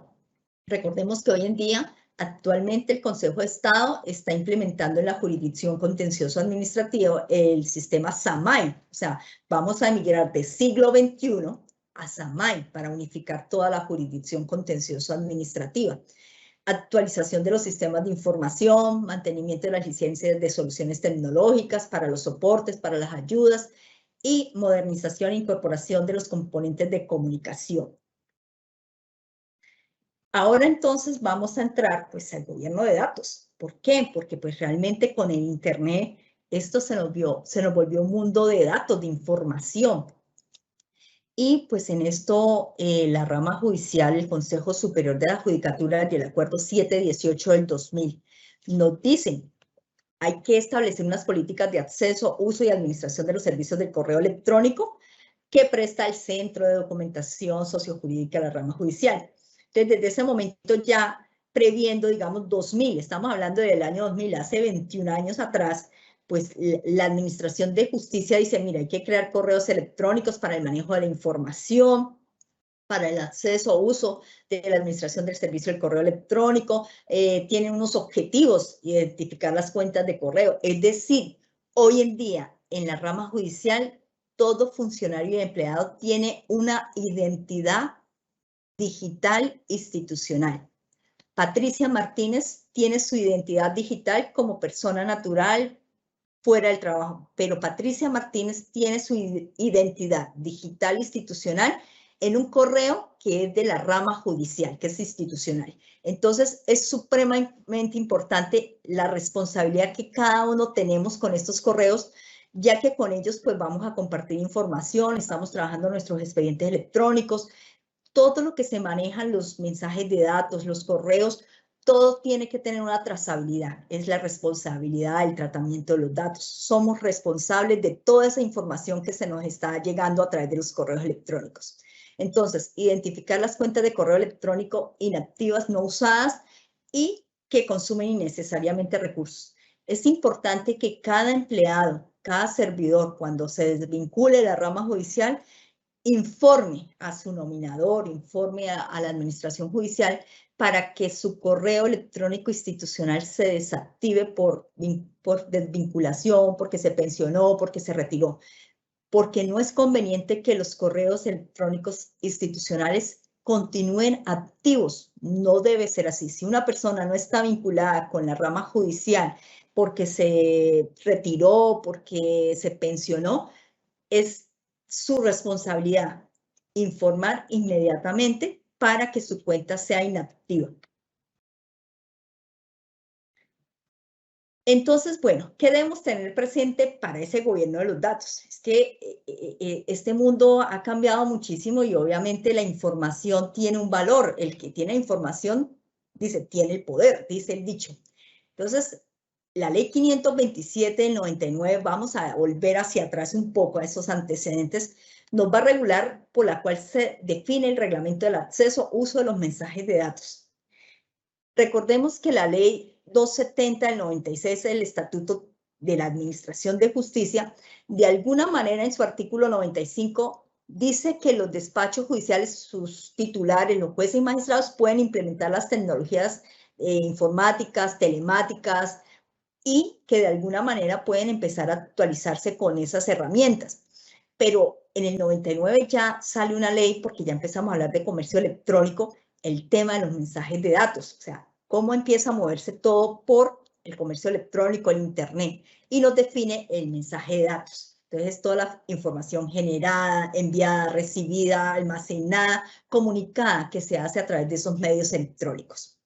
Recordemos que hoy en día, actualmente el Consejo de Estado está implementando en la jurisdicción contencioso administrativo el sistema SAMAI, o sea, vamos a migrar de siglo XXI a SAMAI para unificar toda la jurisdicción contencioso administrativa. Actualización de los sistemas de información, mantenimiento de las licencias de soluciones tecnológicas para los soportes, para las ayudas y modernización e incorporación de los componentes de comunicación. Ahora entonces vamos a entrar pues al gobierno de datos. ¿Por qué? Porque pues realmente con el Internet esto se nos volvió un mundo de datos, de información. Y pues en esto la rama judicial, el Consejo Superior de la Judicatura y el Acuerdo 718 del 2000 nos dicen hay que establecer unas políticas de acceso, uso y administración de los servicios del correo electrónico que presta el Centro de Documentación Sociojurídica de la rama judicial. Entonces, desde ese momento ya previendo, digamos, 2000, estamos hablando del año 2000, hace 21 años atrás, pues la Administración de Justicia dice, mira, hay que crear correos electrónicos para el manejo de la información, para el acceso o uso de la administración del servicio del correo electrónico, tiene unos objetivos, identificar las cuentas de correo. Es decir, hoy en día en la rama judicial, todo funcionario y empleado tiene una identidad digital institucional. Patricia Martínez tiene su identidad digital como persona natural fuera del trabajo, pero Patricia Martínez tiene su identidad digital institucional en un correo que es de la rama judicial, que es institucional. Entonces, es supremamente importante la responsabilidad que cada uno tenemos con estos correos, ya que con ellos pues vamos a compartir información, estamos trabajando en nuestros expedientes electrónicos, todo lo que se manejan, los mensajes de datos, los correos, todo tiene que tener una trazabilidad. Es la responsabilidad del tratamiento de los datos. Somos responsables de toda esa información que se nos está llegando a través de los correos electrónicos. Entonces, identificar las cuentas de correo electrónico inactivas, no usadas y que consumen innecesariamente recursos. Es importante que cada empleado, cada servidor, cuando se desvincule de la rama judicial, informe a su nominador, informe a la administración judicial para que su correo electrónico institucional se desactive por desvinculación, porque se pensionó, porque se retiró. Porque no es conveniente que los correos electrónicos institucionales continúen activos. No debe ser así. Si una persona no está vinculada con la rama judicial porque se retiró, porque se pensionó, es su responsabilidad informar inmediatamente para que su cuenta sea inactiva. Entonces, bueno, ¿qué debemos tener presente para ese gobierno de los datos? Es que este mundo ha cambiado muchísimo y obviamente la información tiene un valor. El que tiene información, dice, tiene el poder, dice el dicho. Entonces, la ley 527 del 99, vamos a volver hacia atrás un poco a esos antecedentes, nos va a regular por la cual se define el reglamento del acceso, uso de los mensajes de datos. Recordemos que la ley 270 del 96 del Estatuto de la Administración de Justicia, de alguna manera en su artículo 95, dice que los despachos judiciales, sus titulares, los jueces y magistrados pueden implementar las tecnologías informáticas, telemáticas, y que de alguna manera pueden empezar a actualizarse con esas herramientas. Pero en el 99 ya sale una ley, porque ya empezamos a hablar de comercio electrónico, el tema de los mensajes de datos, o sea, cómo empieza a moverse todo por el comercio electrónico, el internet, y nos define el mensaje de datos. Entonces, toda la información generada, enviada, recibida, almacenada, comunicada, que se hace a través de esos medios electrónicos.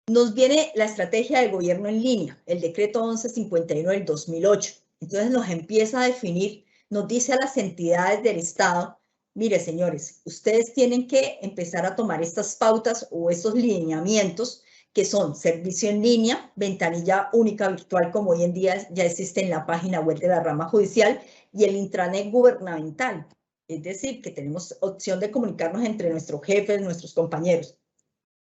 Nos viene la estrategia del gobierno en línea, el decreto 1151 del 2008. Entonces nos empieza a definir, nos dice a las entidades del Estado, mire señores, ustedes tienen que empezar a tomar estas pautas o estos lineamientos que son servicio en línea, ventanilla única virtual como hoy en día ya existe en la página web de la rama judicial y el intranet gubernamental. Es decir, que tenemos opción de comunicarnos entre nuestros jefes, nuestros compañeros.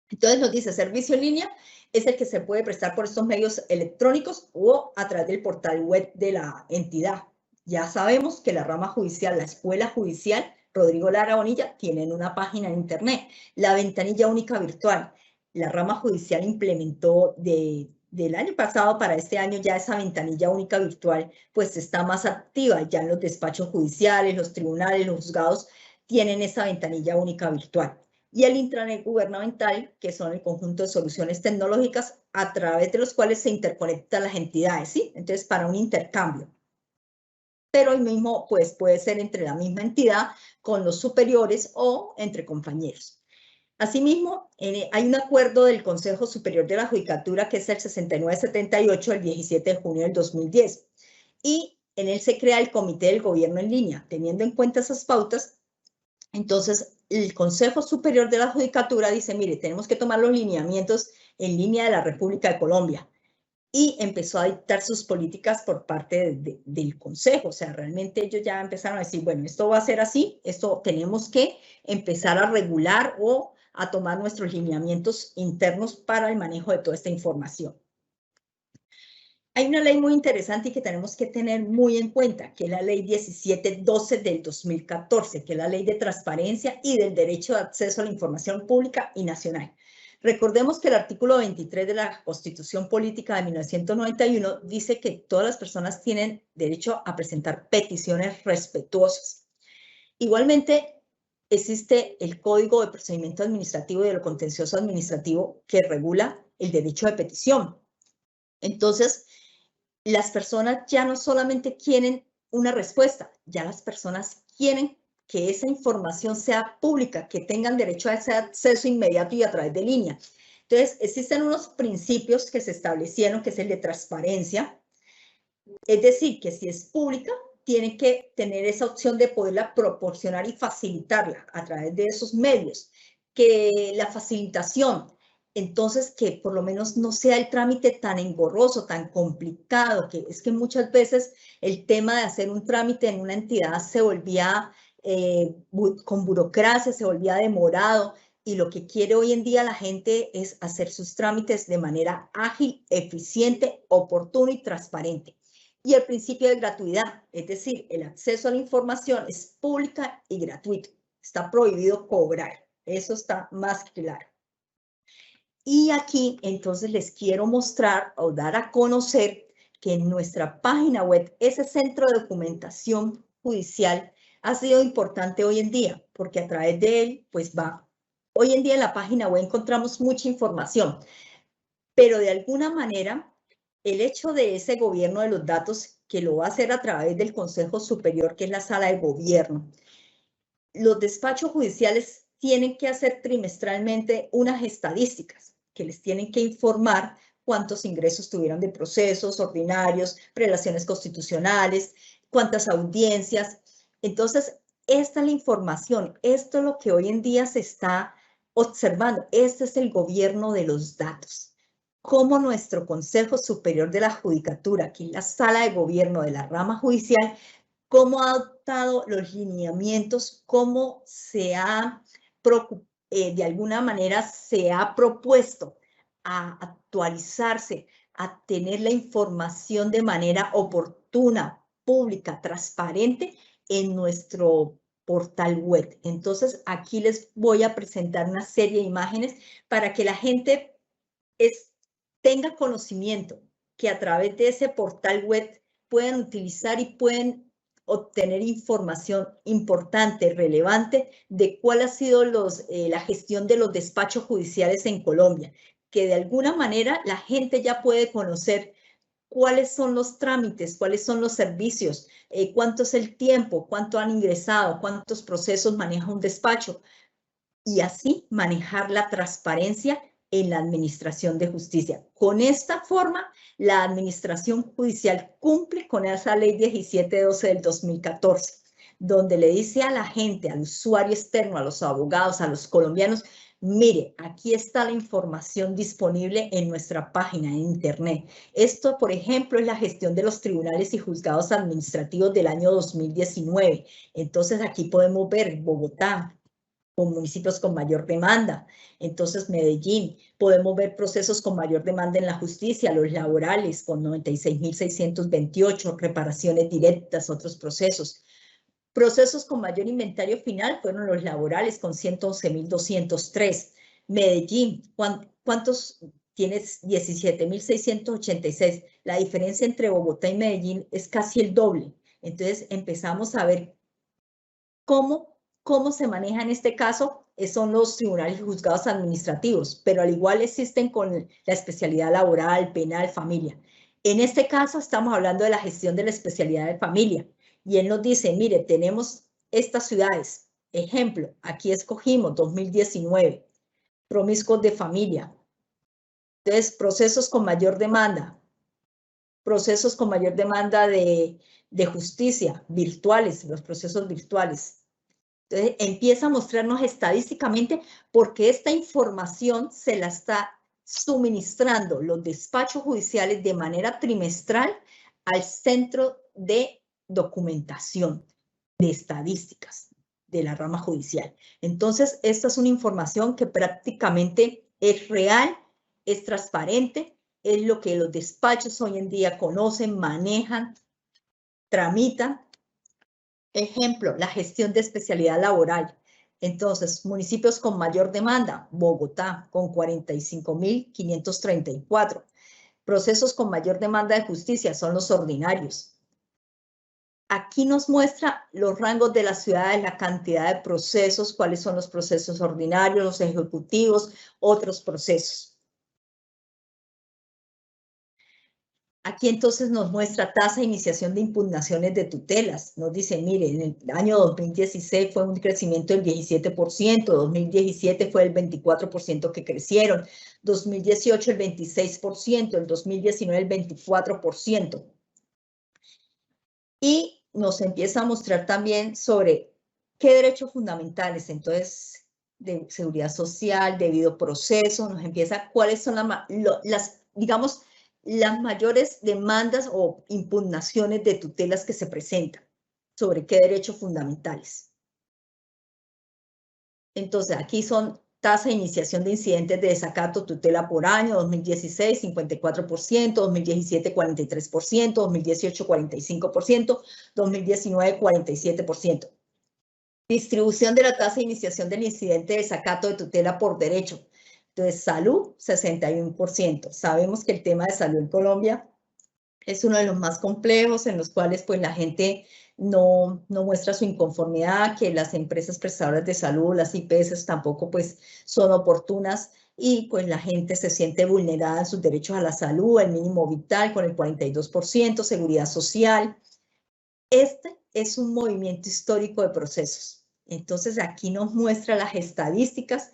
Entonces nos dice, servicio en línea es el que se puede prestar por estos medios electrónicos o a través del portal web de la entidad. Ya sabemos que la rama judicial, la escuela judicial, Rodrigo Lara Bonilla, tienen una página en internet. La ventanilla única virtual, la rama judicial implementó del año pasado para este año ya esa ventanilla única virtual, pues está más activa. Ya en los despachos judiciales, los tribunales, los juzgados tienen esa ventanilla única virtual. Y el intranet gubernamental, que son el conjunto de soluciones tecnológicas a través de los cuales se interconectan las entidades, ¿sí? Entonces, para un intercambio. Pero el mismo, pues, puede ser entre la misma entidad con los superiores o entre compañeros. Asimismo, hay un acuerdo del Consejo Superior de la Judicatura, que es el 6978 del 17 de junio del 2010. Y en él se crea el Comité del Gobierno en Línea. Teniendo en cuenta esas pautas, entonces, el Consejo Superior de la Judicatura dice, mire, tenemos que tomar los lineamientos en línea de la República de Colombia. Y empezó a dictar sus políticas por parte del Consejo. O sea, realmente ellos ya empezaron a decir, bueno, esto va a ser así, esto tenemos que empezar a regular o a tomar nuestros lineamientos internos para el manejo de toda esta información. Hay una ley muy interesante y que tenemos que tener muy en cuenta, que es la ley 1712 del 2014, que es la ley de transparencia y del derecho de acceso a la información pública y nacional. Recordemos que el artículo 23 de la Constitución Política de 1991 dice que todas las personas tienen derecho a presentar peticiones respetuosas. Igualmente, existe el Código de Procedimiento Administrativo y de lo Contencioso Administrativo que regula el derecho de petición. Entonces, las personas ya no solamente quieren una respuesta, ya las personas quieren que esa información sea pública, que tengan derecho a ese acceso inmediato y a través de línea. Entonces, existen unos principios que se establecieron, que es el de transparencia, es decir, que si es pública, tiene que tener esa opción de poderla proporcionar y facilitarla a través de esos medios, que la facilitación, entonces que por lo menos no sea el trámite tan engorroso, tan complicado, que es que muchas veces el tema de hacer un trámite en una entidad se volvía con burocracia, se volvía demorado, y lo que quiere hoy en día la gente es hacer sus trámites de manera ágil, eficiente, oportuna y transparente. Y el principio de gratuidad, es decir, el acceso a la información es pública y gratuito. Está prohibido cobrar. Eso está más claro. Y aquí entonces les quiero mostrar o dar a conocer que en nuestra página web ese centro de documentación judicial ha sido importante hoy en día, porque a través de él, pues va. Hoy en día en la página web encontramos mucha información, pero de alguna manera el hecho de ese gobierno de los datos que lo va a hacer a través del Consejo Superior, que es la sala de gobierno, los despachos judiciales tienen que hacer trimestralmente unas estadísticas que les tienen que informar cuántos ingresos tuvieron de procesos ordinarios, prelaciones constitucionales, cuántas audiencias. Entonces, esta es la información, esto es lo que hoy en día se está observando. Este es el gobierno de los datos. Cómo nuestro Consejo Superior de la Judicatura, que es la sala de gobierno de la rama judicial, cómo ha adoptado los lineamientos, cómo se ha, de alguna manera, se ha propuesto a actualizarse, a tener la información de manera oportuna, pública, transparente en nuestro portal web. Entonces, aquí les voy a presentar una serie de imágenes para que la gente tenga conocimiento que a través de ese portal web pueden utilizar y pueden obtener información importante, relevante, de cuál ha sido la gestión de los despachos judiciales en Colombia, que de alguna manera la gente ya puede conocer cuáles son los trámites, cuáles son los servicios, cuánto es el tiempo, cuánto han ingresado, cuántos procesos maneja un despacho, y así manejar la transparencia en la administración de justicia. Con esta forma, la administración judicial cumple con esa ley 1712 del 2014, donde le dice a la gente, al usuario externo, a los abogados, a los colombianos, mire, aquí está la información disponible en nuestra página en internet. Esto, por ejemplo, es la gestión de los tribunales y juzgados administrativos del año 2019. Entonces, aquí podemos ver Bogotá, con municipios con mayor demanda. Entonces, Medellín, podemos ver procesos con mayor demanda en la justicia, los laborales, con 96.628, reparaciones directas, otros procesos. Procesos con mayor inventario final fueron los laborales, con 111.203. Medellín, ¿cuántos tienes? 17.686. La diferencia entre Bogotá y Medellín es casi el doble. Entonces, empezamos a ver cómo se maneja en este caso. Son los tribunales y juzgados administrativos, pero al igual existen con la especialidad laboral, penal, familia. En este caso estamos hablando de la gestión de la especialidad de familia, y él nos dice, mire, tenemos estas ciudades. Ejemplo, aquí escogimos 2019, promiscuos de familia. Entonces, procesos con mayor demanda, procesos con mayor demanda de justicia, virtuales, los procesos virtuales. Entonces, empieza a mostrarnos estadísticamente porque esta información se la está suministrando los despachos judiciales de manera trimestral al centro de documentación de estadísticas de la rama judicial. Entonces, esta es una información que prácticamente es real, es transparente es lo que los despachos hoy en día conocen, manejan, tramitan. Ejemplo, la gestión de especialidad laboral. Entonces, municipios con mayor demanda, Bogotá, con 45.534. Procesos con mayor demanda de justicia son los ordinarios. Aquí nos muestra los rangos de las ciudades, la cantidad de procesos, cuáles son los procesos ordinarios, los ejecutivos, otros procesos. Aquí entonces nos muestra tasa de iniciación de impugnaciones de tutelas. Nos dice, mire, en el año 2016 fue un crecimiento del 17%, 2017 fue el 24% que crecieron, 2018 el 26%, el 2019 el 24%. Y nos empieza a mostrar también sobre qué derechos fundamentales, entonces, de seguridad social, debido proceso, nos empieza cuáles son digamos, las mayores demandas o impugnaciones de tutelas que se presentan, sobre qué derechos fundamentales. Entonces, aquí son tasa de iniciación de incidentes de desacato tutela por año, 2016, 54%, 2017, 43%, 2018, 45%, 2019, 47%. Distribución de la tasa de iniciación del incidente de desacato de tutela por derecho. Entonces, salud, 61%. Sabemos que el tema de salud en Colombia es uno de los más complejos, en los cuales pues la gente no muestra su inconformidad, que las empresas prestadoras de salud, las IPS tampoco pues son oportunas, y pues la gente se siente vulnerada en sus derechos a la salud, el mínimo vital con el 42%, seguridad social. Este es un movimiento histórico de procesos. Entonces aquí nos muestra las estadísticas,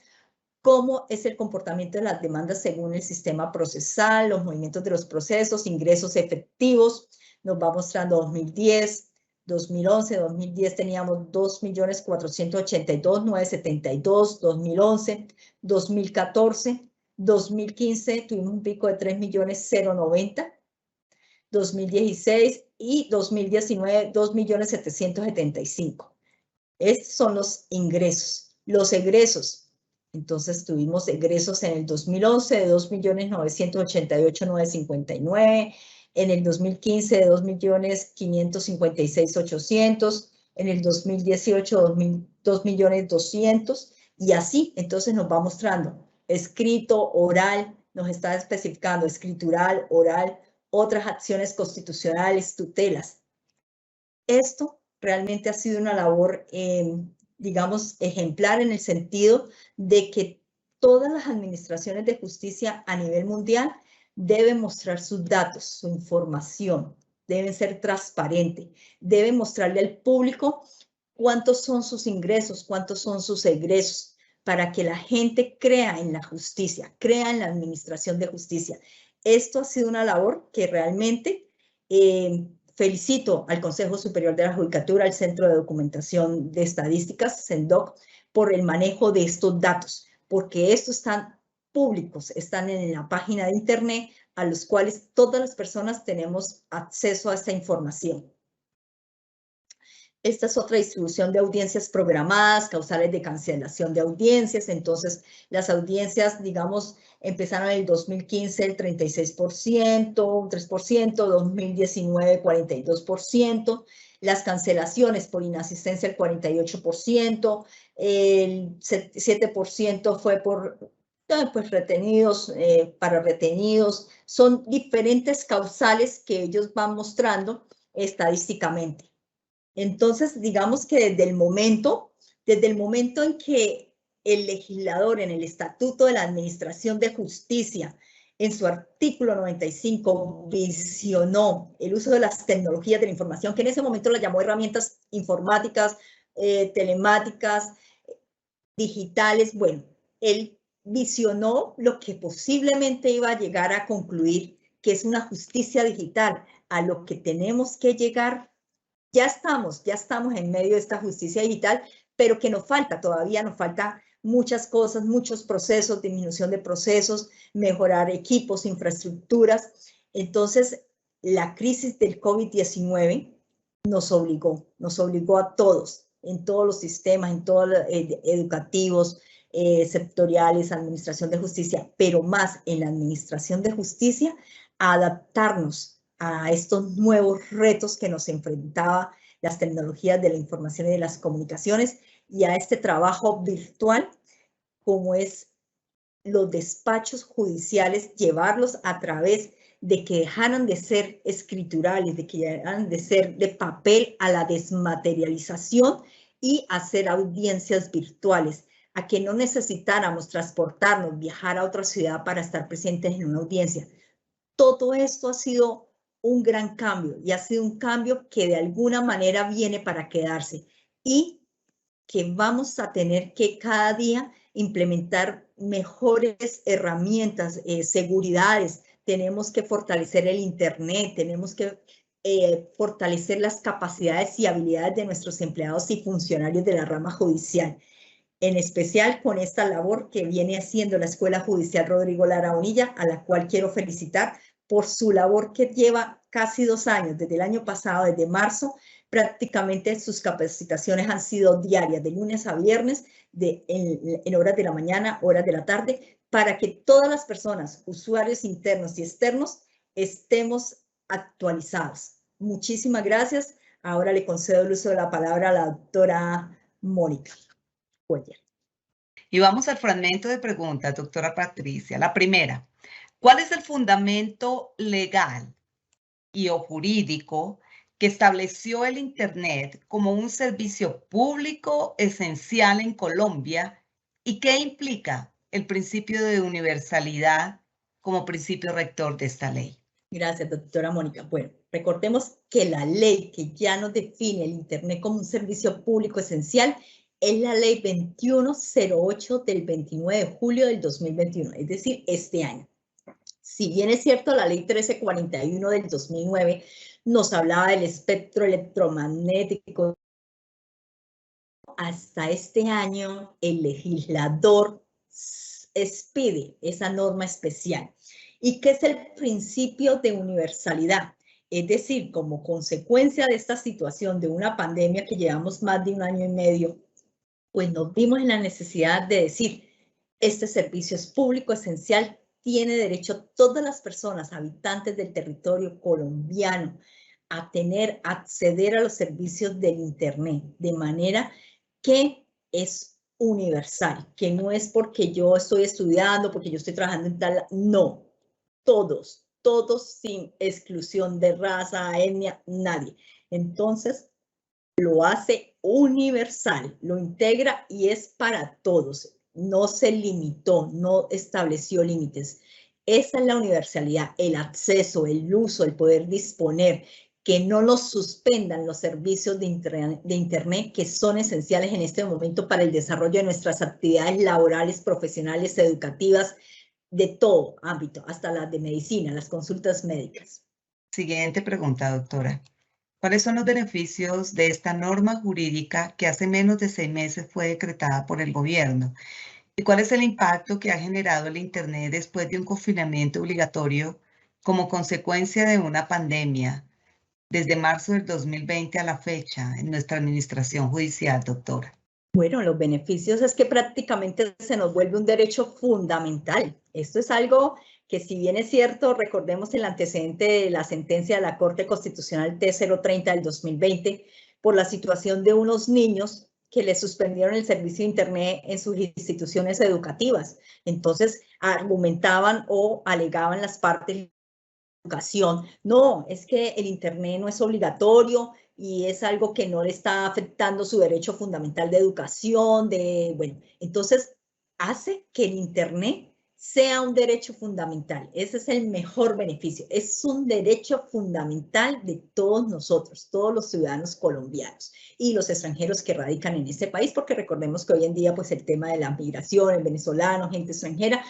cómo es el comportamiento de las demandas según el sistema procesal, los movimientos de los procesos, ingresos efectivos. Nos va mostrando 2010, 2011, 2010 teníamos 2.482.972, 2011, 2014, 2015 tuvimos un pico de 3.090.090, 2016 y 2019 2.775.000. Estos son los ingresos. Los egresos. Entonces tuvimos egresos en el 2011 de 2.988.959, en el 2015 de 2.556.800, en el 2018 2.200.000, y así. Entonces nos va mostrando escrito, oral, nos está especificando escritural, oral, otras acciones constitucionales, tutelas. Esto realmente ha sido una labor digamos, ejemplar en el sentido de que todas las administraciones de justicia a nivel mundial deben mostrar sus datos, su información, deben ser transparentes, deben mostrarle al público cuántos son sus ingresos, cuántos son sus egresos, para que la gente crea en la justicia, crea en la administración de justicia. Esto ha sido una labor que realmente felicito al Consejo Superior de la Judicatura, al Centro de Documentación de Estadísticas, CENDOC, por el manejo de estos datos, porque estos están públicos, están en la página de Internet, a los cuales todas las personas tenemos acceso a esta información. Esta es otra distribución de audiencias programadas, causales de cancelación de audiencias. Entonces, las audiencias, digamos, empezaron en el 2015 el 36%, un 3%, 2019 42%, las cancelaciones por inasistencia el 48%, el 7% fue por pues retenidos, para retenidos. Son diferentes causales que ellos van mostrando estadísticamente. Entonces, digamos que desde el momento en que el legislador en el Estatuto de la Administración de Justicia, en su artículo 95, visionó el uso de las tecnologías de la información, que en ese momento las llamó herramientas informáticas, telemáticas, digitales. Bueno, él visionó lo que posiblemente iba a llegar a concluir, que es una justicia digital, a lo que tenemos que llegar. Ya estamos en medio de esta justicia digital, pero que todavía nos falta muchas cosas, muchos procesos, disminución de procesos, mejorar equipos, infraestructuras. Entonces, la crisis del COVID-19 nos obligó a todos, en todos los sistemas, en todos los educativos, sectoriales, administración de justicia, pero más en la administración de justicia, a adaptarnos a estos nuevos retos que nos enfrentaba las tecnologías de la información y de las comunicaciones y a este trabajo virtual como es los despachos judiciales, llevarlos a través de que dejaran de ser escriturales, de que dejaran de ser de papel a la desmaterialización y hacer audiencias virtuales, a que no necesitáramos transportarnos, viajar a otra ciudad para estar presentes en una audiencia. Todo esto ha sido un gran cambio y ha sido un cambio que de alguna manera viene para quedarse y que vamos a tener que cada día implementar mejores herramientas, seguridades, tenemos que fortalecer el Internet, tenemos que fortalecer las capacidades y habilidades de nuestros empleados y funcionarios de la rama judicial, en especial con esta labor que viene haciendo la Escuela Judicial Rodrigo Lara Bonilla, a la cual quiero felicitar por su labor que lleva casi 2 años, desde el año pasado, desde marzo, prácticamente sus capacitaciones han sido diarias, de lunes a viernes, en horas de la mañana, horas de la tarde, para que todas las personas, usuarios internos y externos, estemos actualizados. Muchísimas gracias. Ahora le concedo el uso de la palabra a la doctora Mónica Cuellar. Y vamos al fragmento de preguntas, doctora Patricia. La primera, ¿cuál es el fundamento legal y o jurídico que estableció el Internet como un servicio público esencial en Colombia y qué implica el principio de universalidad como principio rector de esta ley? Gracias, doctora Mónica. Bueno, recordemos que la ley que ya nos define el Internet como un servicio público esencial es la ley 2108 del 29 de julio del 2021, es decir, este año. Si bien es cierto, la ley 1341 del 2009 nos hablaba del espectro electromagnético, hasta este año el legislador expide esa norma especial. ¿Y qué es el principio de universalidad? Es decir, como consecuencia de esta situación de una pandemia que llevamos más de 1 año y medio, pues nos vimos en la necesidad de decir, este servicio es público, esencial, tiene derecho todas las personas, habitantes del territorio colombiano, a acceder a los servicios del Internet, de manera que es universal, que no es porque yo estoy estudiando, porque yo estoy trabajando en tal, no, todos sin exclusión de raza, etnia, nadie. Entonces, lo hace universal, lo integra y es para todos. No se limitó, no estableció límites. Esa es la universalidad, el acceso, el uso, el poder disponer, que no nos suspendan los servicios de Internet que son esenciales en este momento para el desarrollo de nuestras actividades laborales, profesionales, educativas, de todo ámbito, hasta las de medicina, las consultas médicas. Siguiente pregunta, doctora. ¿Cuáles son los beneficios de esta norma jurídica que hace menos de 6 meses fue decretada por el gobierno? ¿Y cuál es el impacto que ha generado el Internet después de un confinamiento obligatorio como consecuencia de una pandemia desde marzo del 2020 a la fecha en nuestra administración judicial, doctora? Bueno, los beneficios es que prácticamente se nos vuelve un derecho fundamental. Esto es algo que, si bien es cierto, recordemos el antecedente de la sentencia de la Corte Constitucional T030 del 2020 por la situación de unos niños que les suspendieron el servicio de Internet en sus instituciones educativas. Entonces, argumentaban o alegaban las partes de educación. No, es que el Internet no es obligatorio y es algo que no le está afectando su derecho fundamental de educación, bueno, entonces hace que el Internet sea un derecho fundamental. Ese es el mejor beneficio. Es un derecho fundamental de todos nosotros, todos los ciudadanos colombianos y los extranjeros que radican en este país, porque recordemos que hoy en día, pues el tema de la migración, el venezolano, gente extranjera,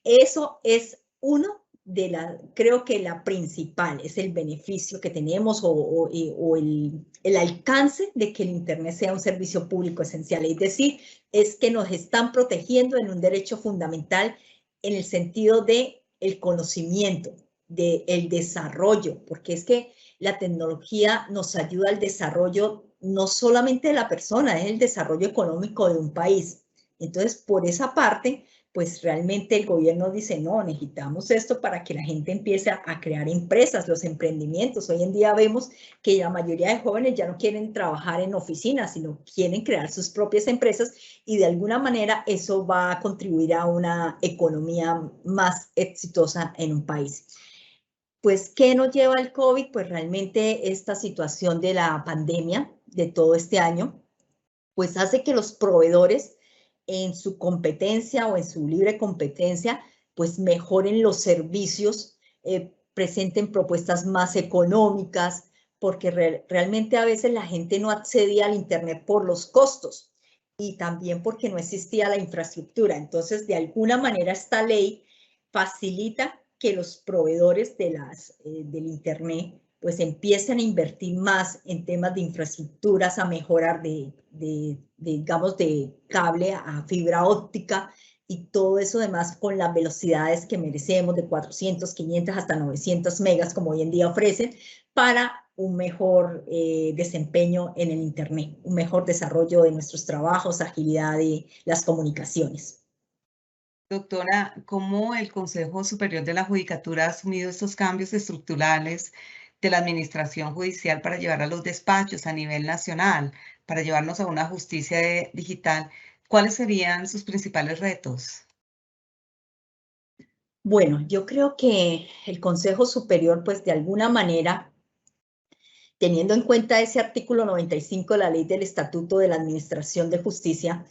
eso es uno creo que la principal es el beneficio que tenemos o el alcance de que el Internet sea un servicio público esencial. Es decir, es que nos están protegiendo en un derecho fundamental en el sentido de el conocimiento, del desarrollo, porque es que la tecnología nos ayuda al desarrollo no solamente de la persona, es el desarrollo económico de un país. Entonces, por esa parte, pues realmente el gobierno dice, no, necesitamos esto para que la gente empiece a crear empresas, los emprendimientos. Hoy en día vemos que la mayoría de jóvenes ya no quieren trabajar en oficinas, sino quieren crear sus propias empresas y de alguna manera eso va a contribuir a una economía más exitosa en un país. Pues, ¿qué nos lleva el COVID? Pues realmente esta situación de la pandemia de todo este año, pues hace que los proveedores en su competencia o en su libre competencia, pues mejoren los servicios, presenten propuestas más económicas, porque realmente a veces la gente no accedía al Internet por los costos y también porque no existía la infraestructura. Entonces, de alguna manera, esta ley facilita que los proveedores del Internet pues empiecen a invertir más en temas de infraestructuras, a mejorar digamos, de cable a fibra óptica y todo eso demás con las velocidades que merecemos de 400, 500 hasta 900 megas como hoy en día ofrecen para un mejor desempeño en el Internet, un mejor desarrollo de nuestros trabajos, agilidad de las comunicaciones. Doctora, ¿cómo el Consejo Superior de la Judicatura ha asumido estos cambios estructurales de la administración judicial para llevar a los despachos a nivel nacional, para llevarnos a una justicia digital? ¿Cuáles serían sus principales retos? Bueno, yo creo que el Consejo Superior, pues de alguna manera, teniendo en cuenta ese artículo 95 de la Ley del Estatuto de la Administración de Justicia,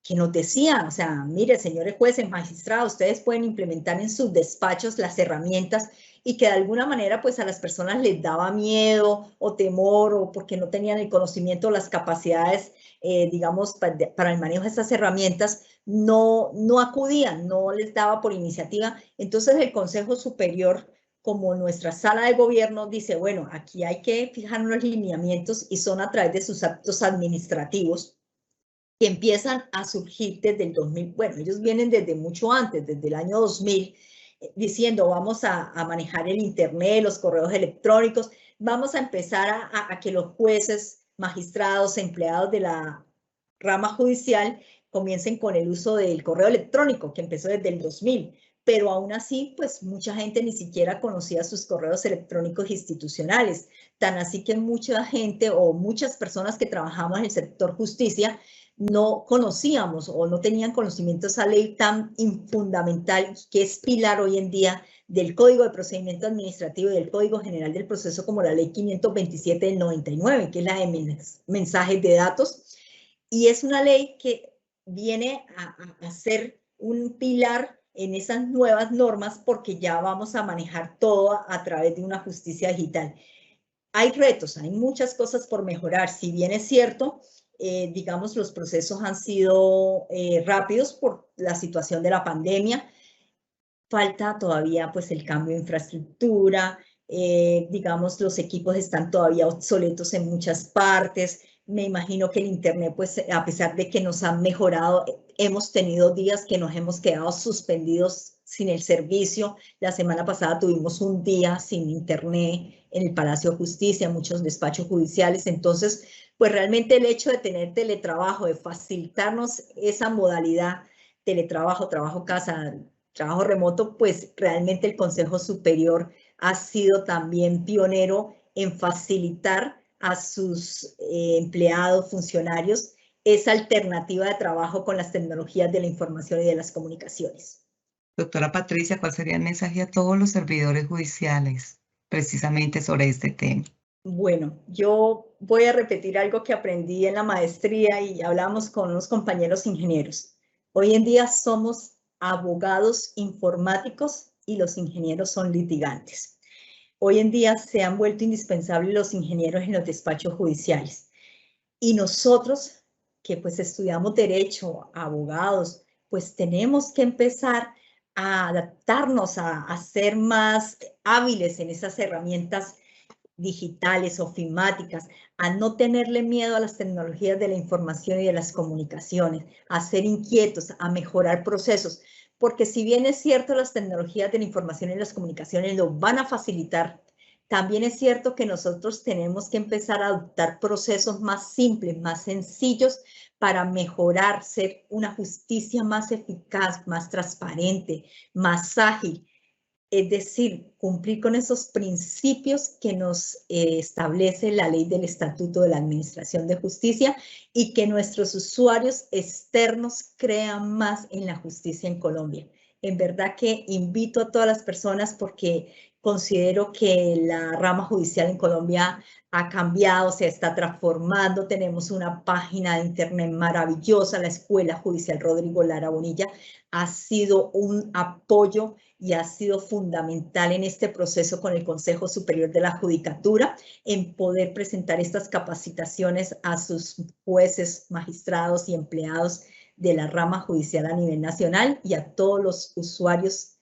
que nos decía, o sea, mire, señores jueces, magistrados, ustedes pueden implementar en sus despachos las herramientas y que de alguna manera pues a las personas les daba miedo o temor o porque no tenían el conocimiento o las capacidades, digamos, para el manejo de estas herramientas, no acudían, no les daba por iniciativa. Entonces el Consejo Superior, como nuestra sala de gobierno, dice, bueno, aquí hay que fijar unos lineamientos y son a través de sus actos administrativos que empiezan a surgir desde el 2000, bueno, ellos vienen desde mucho antes, desde el año 2000, diciendo vamos a manejar el Internet, los correos electrónicos, vamos a empezar a que los jueces, magistrados, empleados de la rama judicial comiencen con el uso del correo electrónico, que empezó desde el 2000, pero aún así, pues mucha gente ni siquiera conocía sus correos electrónicos institucionales, tan así que mucha gente o muchas personas que trabajamos en el sector justicia no conocíamos o no tenían conocimiento de esa ley tan fundamental que es pilar hoy en día del Código de Procedimiento Administrativo y del Código General del Proceso, como la Ley 527 del 99, que es la de mensajes de datos. Y es una ley que viene a ser un pilar en esas nuevas normas porque ya vamos a manejar todo a través de una justicia digital. Hay retos, hay muchas cosas por mejorar. Si bien es cierto, digamos, los procesos han sido rápidos por la situación de la pandemia. Falta todavía pues el cambio de infraestructura, digamos, los equipos están todavía obsoletos en muchas partes. Me imagino que el Internet, pues a pesar de que nos han mejorado, hemos tenido días que nos hemos quedado suspendidos sin el servicio. La semana pasada tuvimos un día sin Internet en el Palacio de Justicia, en muchos despachos judiciales. Entonces, pues realmente el hecho de tener teletrabajo, de facilitarnos esa modalidad, teletrabajo, trabajo casa, trabajo remoto, pues realmente el Consejo Superior ha sido también pionero en facilitar a sus empleados, funcionarios, esa alternativa de trabajo con las tecnologías de la información y de las comunicaciones. Doctora Patricia, ¿cuál sería el mensaje a todos los servidores judiciales precisamente sobre este tema? Bueno, yo voy a repetir algo que aprendí en la maestría y hablamos con unos compañeros ingenieros. Hoy en día somos abogados informáticos y los ingenieros son litigantes. Hoy en día se han vuelto indispensables los ingenieros en los despachos judiciales. Y nosotros, que pues estudiamos derecho, abogados, pues tenemos que empezar a adaptarnos, a ser más hábiles en esas herramientas digitales, ofimáticas, a no tenerle miedo a las tecnologías de la información y de las comunicaciones, a ser inquietos, a mejorar procesos, porque si bien es cierto las tecnologías de la información y las comunicaciones lo van a facilitar, también es cierto que nosotros tenemos que empezar a adoptar procesos más simples, más sencillos, para mejorar, ser una justicia más eficaz, más transparente, más ágil. Es decir, cumplir con esos principios que nos establece la ley del Estatuto de la Administración de Justicia y que nuestros usuarios externos crean más en la justicia en Colombia. En verdad que invito a todas las personas porque considero que la rama judicial en Colombia ha cambiado, se está transformando. Tenemos una página de internet maravillosa, la Escuela Judicial Rodrigo Lara Bonilla ha sido un apoyo y ha sido fundamental en este proceso con el Consejo Superior de la Judicatura en poder presentar estas capacitaciones a sus jueces, magistrados y empleados de la rama judicial a nivel nacional y a todos los usuarios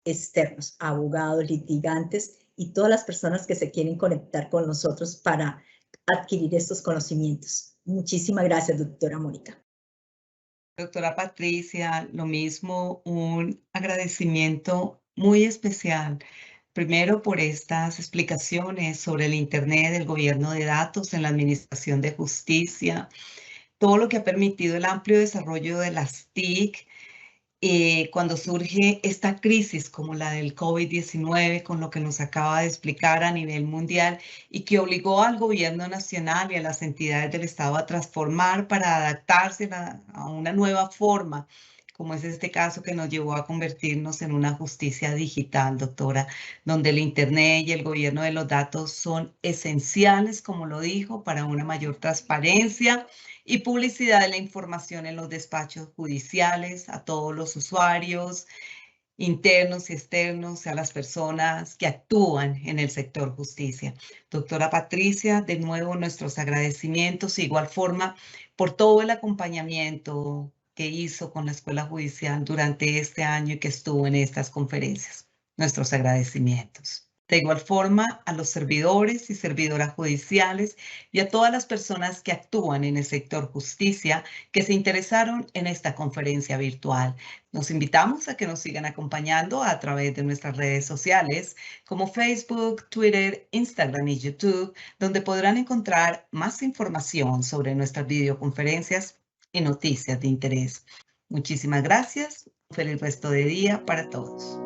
externos, abogados, litigantes y todas las personas que se quieren conectar con nosotros para adquirir estos conocimientos. Muchísimas gracias, doctora Mónica. Doctora Patricia, lo mismo, un agradecimiento muy especial. Primero por estas explicaciones sobre el Internet, el gobierno de datos en la administración de justicia, todo lo que ha permitido el amplio desarrollo de las TIC, cuando surge esta crisis como la del COVID-19, con lo que nos acaba de explicar a nivel mundial y que obligó al gobierno nacional y a las entidades del Estado a transformar para adaptarse a una nueva forma, como es este caso que nos llevó a convertirnos en una justicia digital, doctora, donde el Internet y el gobierno de los datos son esenciales, como lo dijo, para una mayor transparencia y publicidad de la información en los despachos judiciales a todos los usuarios internos y externos, a las personas que actúan en el sector justicia. Doctora Patricia, de nuevo nuestros agradecimientos, de igual forma por todo el acompañamiento que hizo con la Escuela Judicial durante este año y que estuvo en estas conferencias. Nuestros agradecimientos. De igual forma, a los servidores y servidoras judiciales y a todas las personas que actúan en el sector justicia que se interesaron en esta conferencia virtual. Nos invitamos a que nos sigan acompañando a través de nuestras redes sociales como Facebook, Twitter, Instagram y YouTube, donde podrán encontrar más información sobre nuestras videoconferencias y noticias de interés. Muchísimas gracias. Un feliz resto de día para todos.